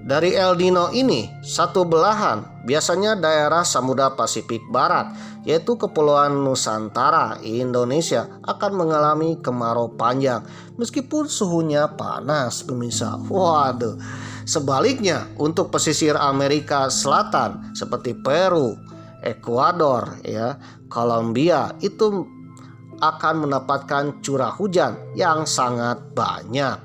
Dari El Nino ini, satu belahan, biasanya daerah Samudra Pasifik Barat, yaitu Kepulauan Nusantara, Indonesia, akan mengalami kemarau panjang meskipun suhunya panas pemirsa. Waduh. Sebaliknya, untuk pesisir Amerika Selatan seperti Peru, Ekuador, Kolombia, itu akan mendapatkan curah hujan yang sangat banyak,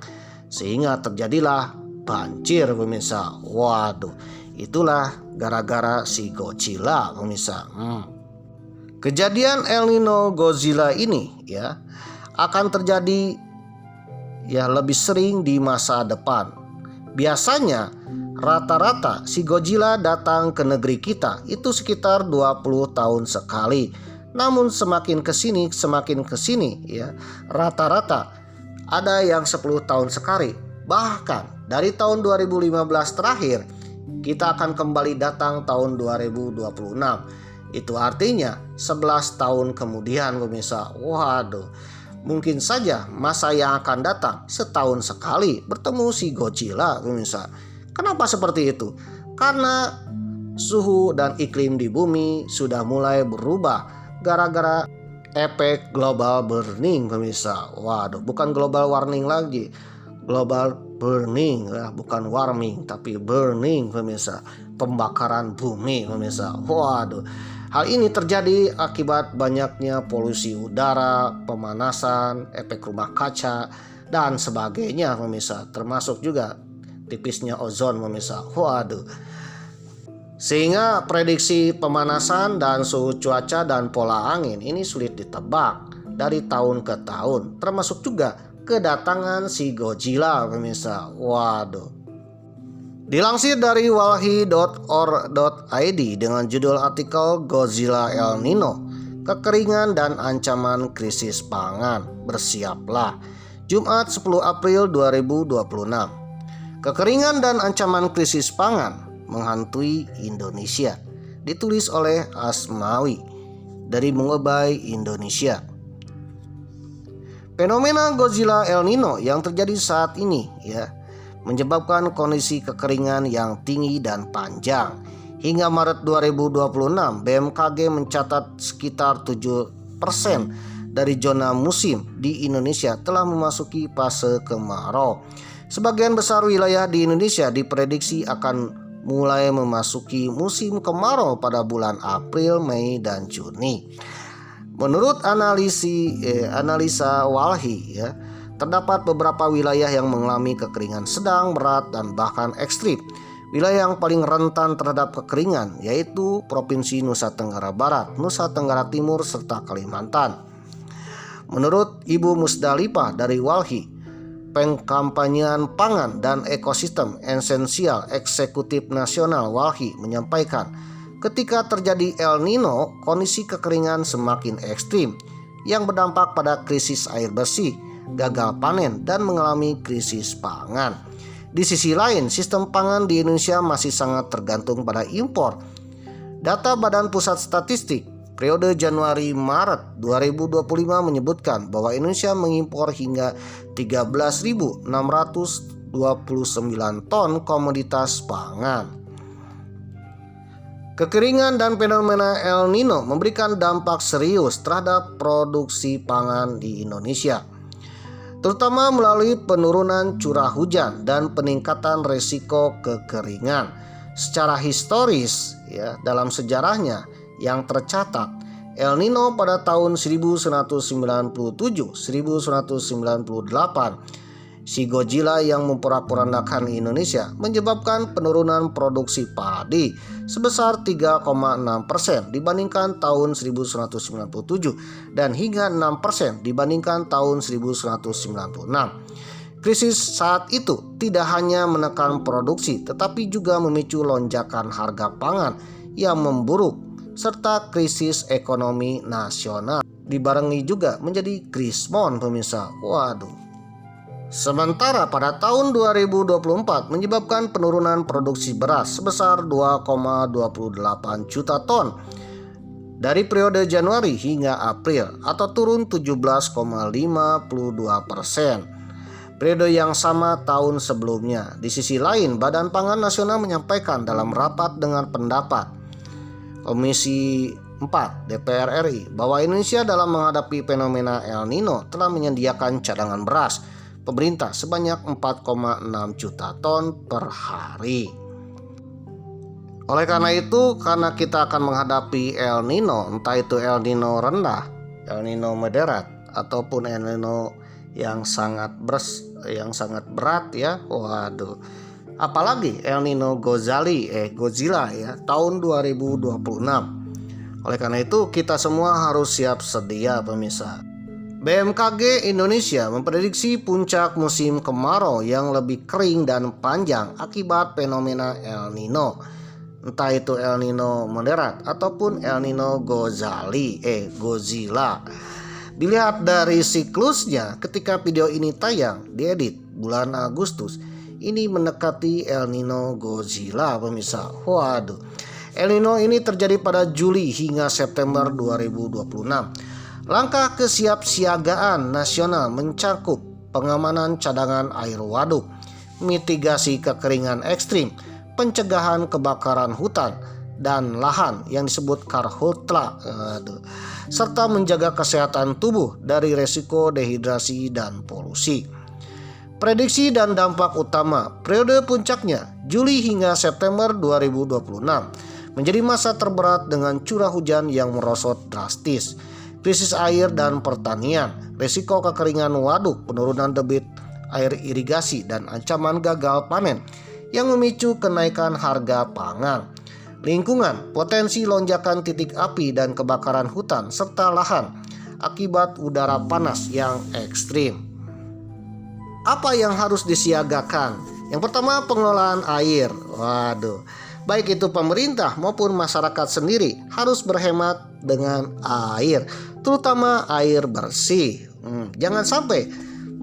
sehingga terjadilah banjir pemirsa. Waduh, itulah gara-gara si Godzilla pemirsa. Kejadian El Nino Godzilla ini akan terjadi lebih sering di masa depan. Biasanya rata-rata si Godzilla datang ke negeri kita itu sekitar 20 tahun sekali, Namun semakin kesini ya, rata-rata ada yang 10 tahun sekali. Bahkan dari tahun 2015 terakhir kita akan kembali datang tahun 2026. Itu artinya 11 tahun kemudian pemirsa. Waduh, mungkin saja masa yang akan datang setahun sekali bertemu si Godzilla pemirsa. Kenapa seperti itu? Karena suhu dan iklim di bumi sudah mulai berubah gara-gara efek global burning pemirsa. Waduh, bukan global warming lagi, global burning ya, bukan warming tapi burning pemirsa, pembakaran bumi pemirsa. Waduh, hal ini terjadi akibat banyaknya polusi udara, pemanasan, efek rumah kaca dan sebagainya pemirsa, termasuk juga tipisnya ozon pemirsa. Waduh, sehingga prediksi pemanasan dan suhu cuaca dan pola angin ini sulit ditebak dari tahun ke tahun, termasuk juga kedatangan si Godzilla pemirsa. Waduh. Dilansir dari walhi.or.id dengan judul artikel Godzilla El Nino, kekeringan dan ancaman krisis pangan, bersiaplah. Jumat 10 April 2026. Kekeringan dan ancaman krisis pangan menghantui Indonesia. Ditulis oleh Asmawi dari Mongobay, Indonesia. Fenomena Godzilla El Nino yang terjadi saat ini ya menyebabkan kondisi kekeringan yang tinggi dan panjang. Hingga Maret 2026, BMKG mencatat sekitar 7% dari zona musim di Indonesia telah memasuki fase kemarau. Sebagian besar wilayah di Indonesia diprediksi akan mulai memasuki musim kemarau pada bulan April, Mei, dan Juni. Menurut analisa Walhi ya, terdapat beberapa wilayah yang mengalami kekeringan sedang, berat, dan bahkan ekstrim. Wilayah yang paling rentan terhadap kekeringan yaitu Provinsi Nusa Tenggara Barat, Nusa Tenggara Timur, serta Kalimantan. Menurut Ibu Musdalifah dari Walhi, Pengkampanyean Pangan dan Ekosistem Esensial Eksekutif Nasional Walhi menyampaikan, ketika terjadi El Nino, kondisi kekeringan semakin ekstrim yang berdampak pada krisis air bersih, gagal panen, dan mengalami krisis pangan. Di sisi lain, sistem pangan di Indonesia masih sangat tergantung pada impor. Data Badan Pusat Statistik periode Januari-Maret 2025 menyebutkan bahwa Indonesia mengimpor hingga 13.629 ton komoditas pangan. Kekeringan dan fenomena El Nino memberikan dampak serius terhadap produksi pangan di Indonesia, terutama melalui penurunan curah hujan dan peningkatan resiko kekeringan. Secara historis ya, dalam sejarahnya yang tercatat, El Nino pada tahun 1997-1998, si Godzilla yang memporak-porandakan Indonesia menyebabkan penurunan produksi padi sebesar 3,6% dibandingkan tahun 1997 dan hingga 6% dibandingkan tahun 1996. Krisis saat itu tidak hanya menekan produksi tetapi juga memicu lonjakan harga pangan yang memburuk serta krisis ekonomi nasional, dibarengi juga menjadi krismon pemirsa. Waduh. Sementara pada tahun 2024 menyebabkan penurunan produksi beras sebesar 2,28 juta ton dari periode Januari hingga April, atau turun 17,52% periode yang sama tahun sebelumnya. Di sisi lain, Badan Pangan Nasional menyampaikan dalam rapat dengan pendapat Komisi 4 DPR RI bahwa Indonesia dalam menghadapi fenomena El Nino telah menyediakan cadangan beras pemerintah sebanyak 4,6 juta ton per hari. Oleh karena itu, karena kita akan menghadapi El Nino, entah itu El Nino rendah, El Nino moderat, ataupun El Nino yang sangat berat ya. Waduh. Apalagi El Nino Godzilla ya tahun 2026. Oleh karena itu kita semua harus siap sedia pemirsa. BMKG Indonesia memprediksi puncak musim kemarau yang lebih kering dan panjang akibat fenomena El Nino. entah itu El Nino moderat ataupun El Nino Godzilla. Dilihat dari siklusnya, ketika video ini tayang diedit bulan Agustus, ini mendekati El Nino Godzilla pemirsa. Waduh, El Nino ini terjadi pada Juli hingga September 2026. Langkah kesiapsiagaan nasional mencakup pengamanan cadangan air waduk, mitigasi kekeringan ekstrim, pencegahan kebakaran hutan dan lahan yang disebut karhutla, serta menjaga kesehatan tubuh dari resiko dehidrasi dan polusi. Prediksi dan dampak utama periode puncaknya Juli hingga September 2026 menjadi masa terberat dengan curah hujan yang merosot drastis, krisis air dan pertanian, resiko kekeringan waduk, penurunan debit air irigasi, dan ancaman gagal panen yang memicu kenaikan harga pangan. Lingkungan, potensi lonjakan titik api dan kebakaran hutan serta lahan akibat udara panas yang ekstrim. Apa yang harus disiagakan? Yang pertama, pengelolaan air. Waduh, baik itu pemerintah maupun masyarakat sendiri harus berhemat dengan air, terutama air bersih. Jangan sampai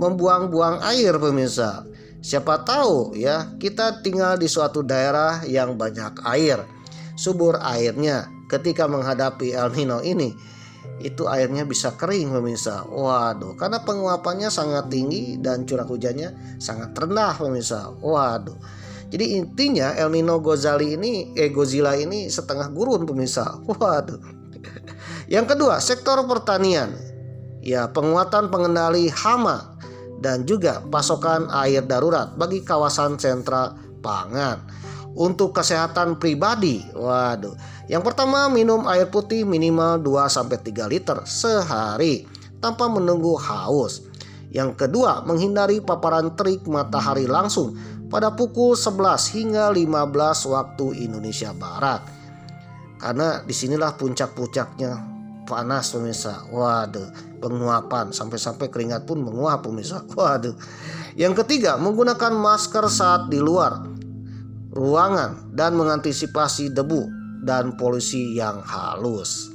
membuang-buang air pemirsa. Siapa tahu ya, kita tinggal di suatu daerah yang banyak air, subur airnya. Ketika menghadapi El Nino ini, itu airnya bisa kering pemirsa. Waduh, karena penguapannya sangat tinggi dan curah hujannya sangat rendah pemirsa. Waduh, jadi intinya El Nino Godzilla ini setengah gurun pemirsa. Waduh. Yang kedua, sektor pertanian. Ya, penguatan pengendali hama dan juga pasokan air darurat bagi kawasan sentra pangan. Untuk kesehatan pribadi, waduh, yang pertama, minum air putih minimal 2-3 liter sehari tanpa menunggu haus. Yang kedua, menghindari paparan terik matahari langsung pada pukul 11 hingga 15 waktu Indonesia Barat, karena disinilah puncak-puncaknya panas pemirsa. Waduh, penguapan sampai-sampai keringat pun menguap pemirsa. Waduh. Yang ketiga, menggunakan masker saat di luar ruangan dan mengantisipasi debu dan polusi yang halus.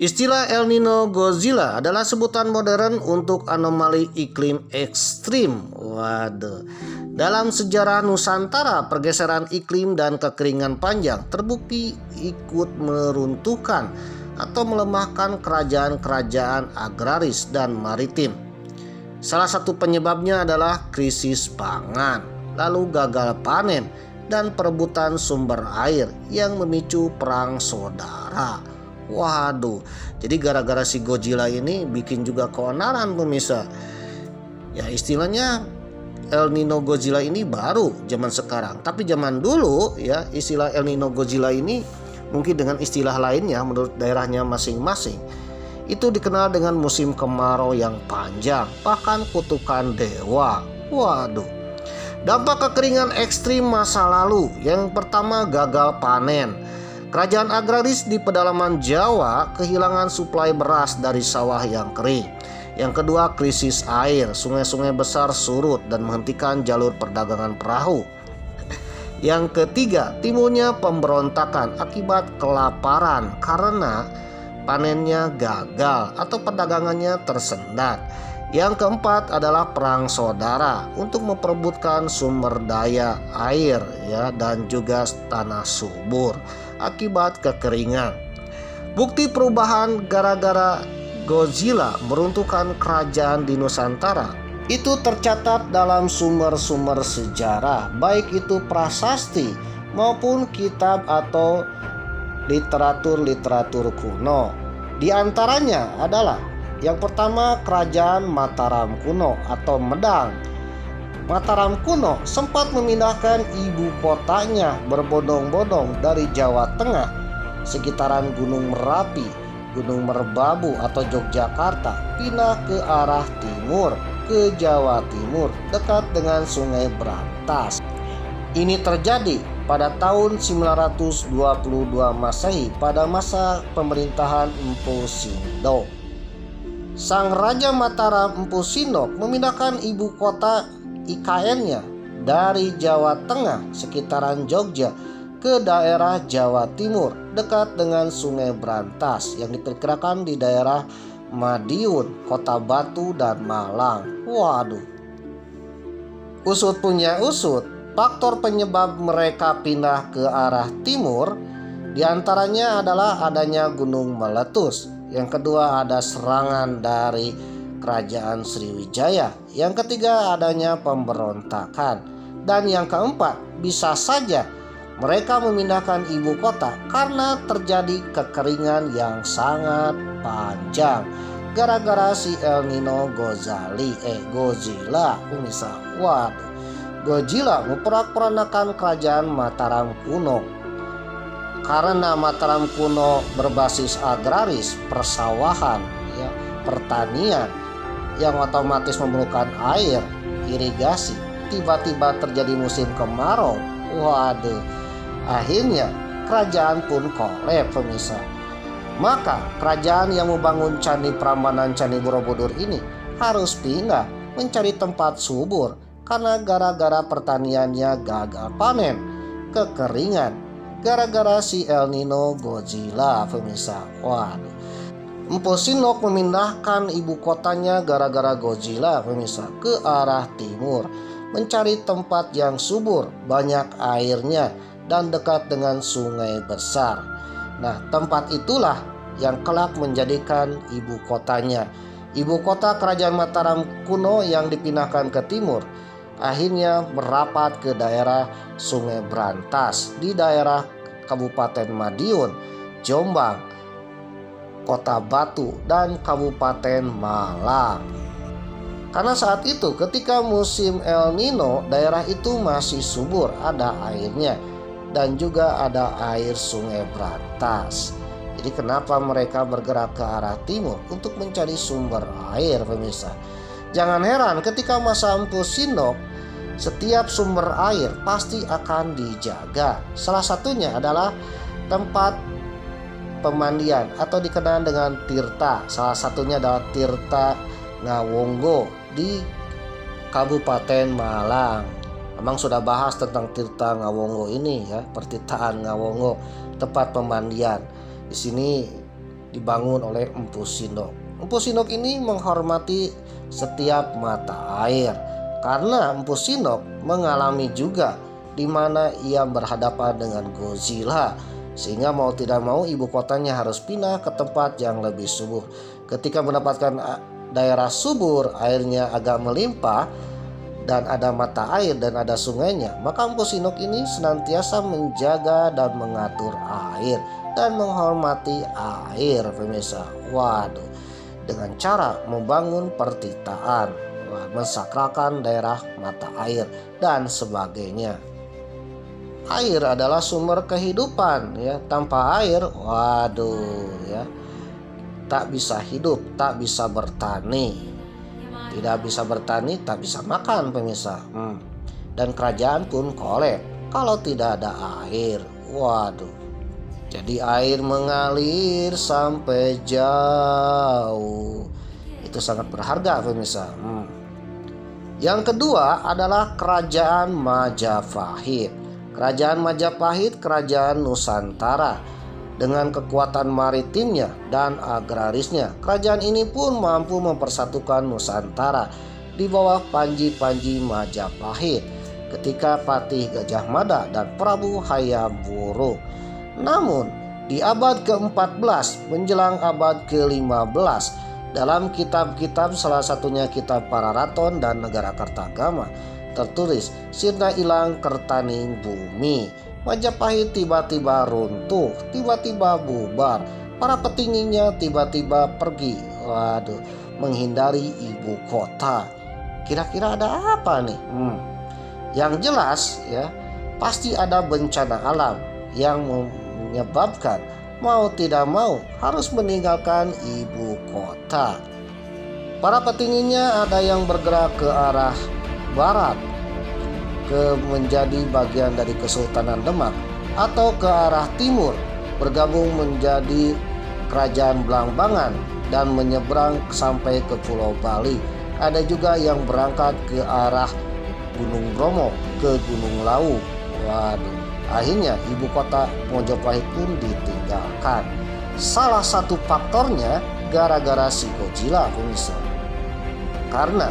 Istilah El Nino Godzilla adalah sebutan modern untuk anomali iklim ekstrim. Waduh. Dalam sejarah Nusantara, pergeseran iklim dan kekeringan panjang terbukti ikut meruntuhkan atau melemahkan kerajaan-kerajaan agraris dan maritim. Salah satu penyebabnya adalah krisis pangan, lalu gagal panen, dan perebutan sumber air yang memicu perang saudara. Waduh, jadi gara-gara si Godzilla ini bikin juga keonaran pemirsa. Ya, istilahnya El Nino Godzilla ini baru zaman sekarang, tapi zaman dulu ya, istilah El Nino Godzilla ini mungkin dengan istilah lainnya menurut daerahnya masing-masing, itu dikenal dengan musim kemarau yang panjang, bahkan kutukan dewa. Waduh. Dampak kekeringan ekstrim masa lalu. Yang pertama, gagal panen. Kerajaan agraris di pedalaman Jawa kehilangan suplai beras dari sawah yang kering. Yang kedua, krisis air. Sungai-sungai besar surut dan menghentikan jalur perdagangan perahu. Yang ketiga, timbulnya pemberontakan akibat kelaparan karena panennya gagal atau perdagangannya tersendat. Yang keempat adalah perang saudara untuk memperebutkan sumber daya air ya, dan juga tanah subur akibat kekeringan. Bukti perubahan gara-gara Godzilla meruntuhkan kerajaan di Nusantara itu tercatat dalam sumber-sumber sejarah, baik itu prasasti maupun kitab atau literatur kuno. Di antaranya adalah yang pertama, kerajaan Mataram kuno atau Medang. Mataram kuno sempat memindahkan ibu kotanya berbondong-bondong dari Jawa Tengah sekitaran Gunung Merapi, Gunung Merbabu atau Yogyakarta, pindah ke arah timur ke Jawa Timur dekat dengan Sungai Brantas. Ini terjadi pada tahun 922 Masehi pada masa pemerintahan Empu Sindok. Sang Raja Mataram Empu Sindok memindahkan ibu kota IKN-nya dari Jawa Tengah sekitaran Jogja ke daerah Jawa Timur dekat dengan Sungai Brantas yang diperkirakan di daerah Madiun, Kota Batu, dan Malang. Waduh. Usut punya usut, faktor penyebab mereka pindah ke arah timur diantaranya adalah adanya gunung meletus. Yang kedua ada serangan dari kerajaan Sriwijaya. Yang ketiga adanya pemberontakan. Dan yang keempat bisa saja mereka memindahkan ibu kota karena terjadi kekeringan yang sangat panjang gara-gara si El Nino Godzilla pemirsa. Waduh, Godzilla memporak-porandakan kerajaan Mataram kuno. Karena Mataram kuno berbasis agraris, persawahan, ya, pertanian yang otomatis memerlukan air, irigasi. Tiba-tiba terjadi musim kemarau. Waduh, akhirnya kerajaan pun kolap pemirsa. Maka kerajaan yang membangun Candi Prambanan Candi Borobudur ini harus pindah mencari tempat subur karena gara-gara pertaniannya gagal panen, kekeringan, gara-gara si El Nino Godzilla pemirsa. Waduh, Empu Sinok memindahkan ibu kotanya gara-gara Godzilla pemirsa ke arah timur, mencari tempat yang subur, banyak airnya, dan dekat dengan sungai besar. Nah, tempat itulah yang kelak menjadikan ibu kotanya. Ibu kota kerajaan Mataram kuno yang dipindahkan ke timur akhirnya merapat ke daerah Sungai Brantas di daerah Kabupaten Madiun, Jombang, Kota Batu, dan Kabupaten Malang. Karena saat itu ketika musim El Nino, daerah itu masih subur, ada airnya dan juga ada air Sungai Brantas. Jadi kenapa mereka bergerak ke arah timur untuk mencari sumber air pemirsa. Jangan heran ketika masa Empu Sinok, setiap sumber air pasti akan dijaga. Salah satunya adalah tempat pemandian atau dikenal dengan Tirta. Salah satunya adalah Tirta Ngawonggo di Kabupaten Malang. Memang sudah bahas tentang Tirta Ngawonggo ini ya, pertirtaan Ngawonggo, tempat pemandian. Di sini dibangun oleh Empu Sinok. Empu Sinok ini menghormati setiap mata air karena Empu Sinok mengalami juga di mana ia berhadapan dengan Godzilla, sehingga mau tidak mau ibu kotanya harus pindah ke tempat yang lebih subur. Ketika mendapatkan daerah subur, airnya agak melimpah dan ada mata air dan ada sungainya, maka Empu Sinok ini senantiasa menjaga dan mengatur air dan menghormati air pemirsa. Waduh, dengan cara membangun pertirtaan, mensakralkan daerah mata air dan sebagainya. Air adalah sumber kehidupan ya. Tanpa air, waduh ya, tak bisa hidup, tak bisa bertani. Tidak bisa bertani, tak bisa makan pemirsa. Dan kerajaan pun kolap kalau tidak ada air. Waduh. Jadi air mengalir sampai jauh. Itu sangat berharga pemirsa. Yang kedua adalah kerajaan Majapahit. Kerajaan Majapahit, kerajaan Nusantara. Dengan kekuatan maritimnya dan agrarisnya, kerajaan ini pun mampu mempersatukan Nusantara di bawah Panji Majapahit ketika Patih Gajah Mada dan Prabu Hayam Wuruk. Namun di abad ke-14 menjelang abad ke-15, dalam kitab-kitab salah satunya kitab Pararaton dan Negara Kertagama tertulis Sirna ilang kertaning bumi. Majapahit tiba-tiba runtuh, tiba-tiba bubar. Para petingginya tiba-tiba pergi. Waduh, menghindari ibu kota. Kira-kira ada apa nih? Yang jelas ya, pasti ada bencana alam yang menyebabkan mau tidak mau harus meninggalkan ibu kota. Para petingginya ada yang bergerak ke arah barat, menjadi bagian dari Kesultanan Demak, atau ke arah timur bergabung menjadi Kerajaan Belambangan dan menyeberang sampai ke Pulau Bali. Ada juga yang berangkat ke arah Gunung Bromo ke Gunung Lawu. Waduh, akhirnya ibu kota Mojopahit pun ditinggalkan. Salah satu faktornya gara-gara si Godzilla pemirsa. Karena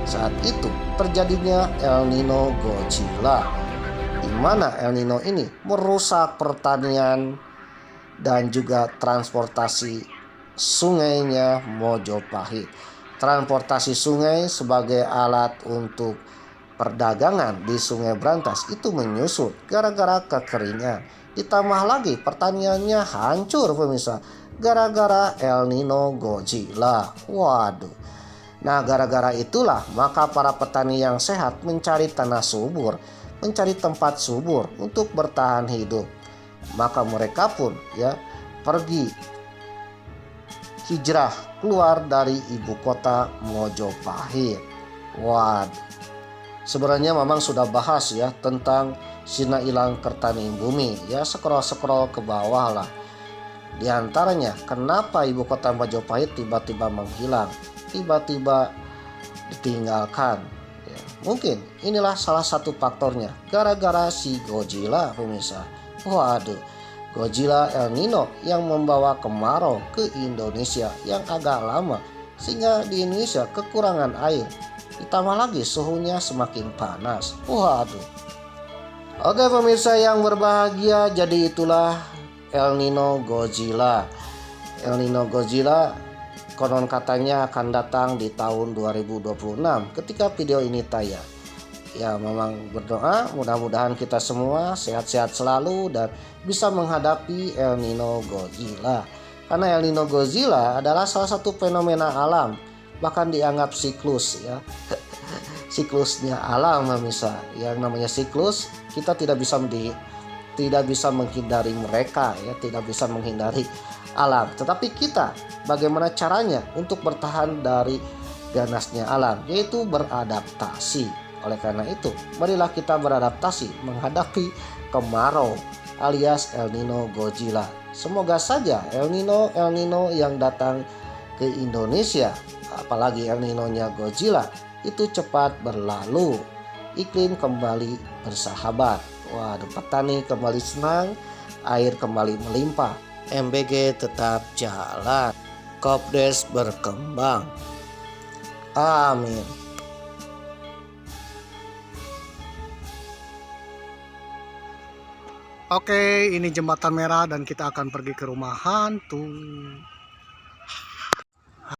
saat itu terjadinya El Nino Godzilla, di mana El Nino ini merusak pertanian dan juga transportasi sungainya Mojopahit. Transportasi sungai sebagai alat untuk perdagangan di Sungai Brantas itu menyusut gara-gara kekeringan. Ditambah lagi pertaniannya hancur pemirsa gara-gara El Nino Godzilla. Waduh. Nah, gara-gara itulah maka para petani yang sehat mencari tanah subur, mencari tempat subur untuk bertahan hidup. Maka mereka pun pergi hijrah keluar dari ibu kota Mojopahit. Waduh. Sebenarnya memang sudah bahas tentang Sina Ilang Kertaning Bumi. Scroll ke bawah lah. Di antaranya kenapa ibu kota Mojopahit tiba-tiba menghilang, tiba-tiba ditinggalkan. Mungkin inilah salah satu faktornya gara-gara si Godzilla pemirsa. Waduh, Godzilla El Nino yang membawa kemarau ke Indonesia yang agak lama sehingga di Indonesia kekurangan air. Ditambah lagi suhunya semakin panas. Waduh. Oke pemirsa yang berbahagia, jadi itulah El Nino Godzilla. El Nino Godzilla konon katanya akan datang di tahun 2026 ketika video ini tayang. Ya memang berdoa mudah-mudahan kita semua sehat-sehat selalu dan bisa menghadapi El Nino Godzilla. Karena El Nino Godzilla adalah salah satu fenomena alam, bahkan dianggap siklus siklusnya alam pemirsa. Yang namanya siklus kita tidak bisa menghindari mereka tidak bisa menghindari alam. Tetapi kita bagaimana caranya untuk bertahan dari ganasnya alam, yaitu beradaptasi. Oleh karena itu, marilah kita beradaptasi menghadapi kemarau alias El Nino Godzilla. Semoga saja El Nino yang datang ke Indonesia, apalagi El Nino-nya Godzilla, itu cepat berlalu. Iklim kembali bersahabat. Waduh, petani kembali senang, air kembali melimpah. MBG tetap jalan, Kopdes berkembang. Amin. Oke, ini jembatan merah dan kita akan pergi ke rumah hantu.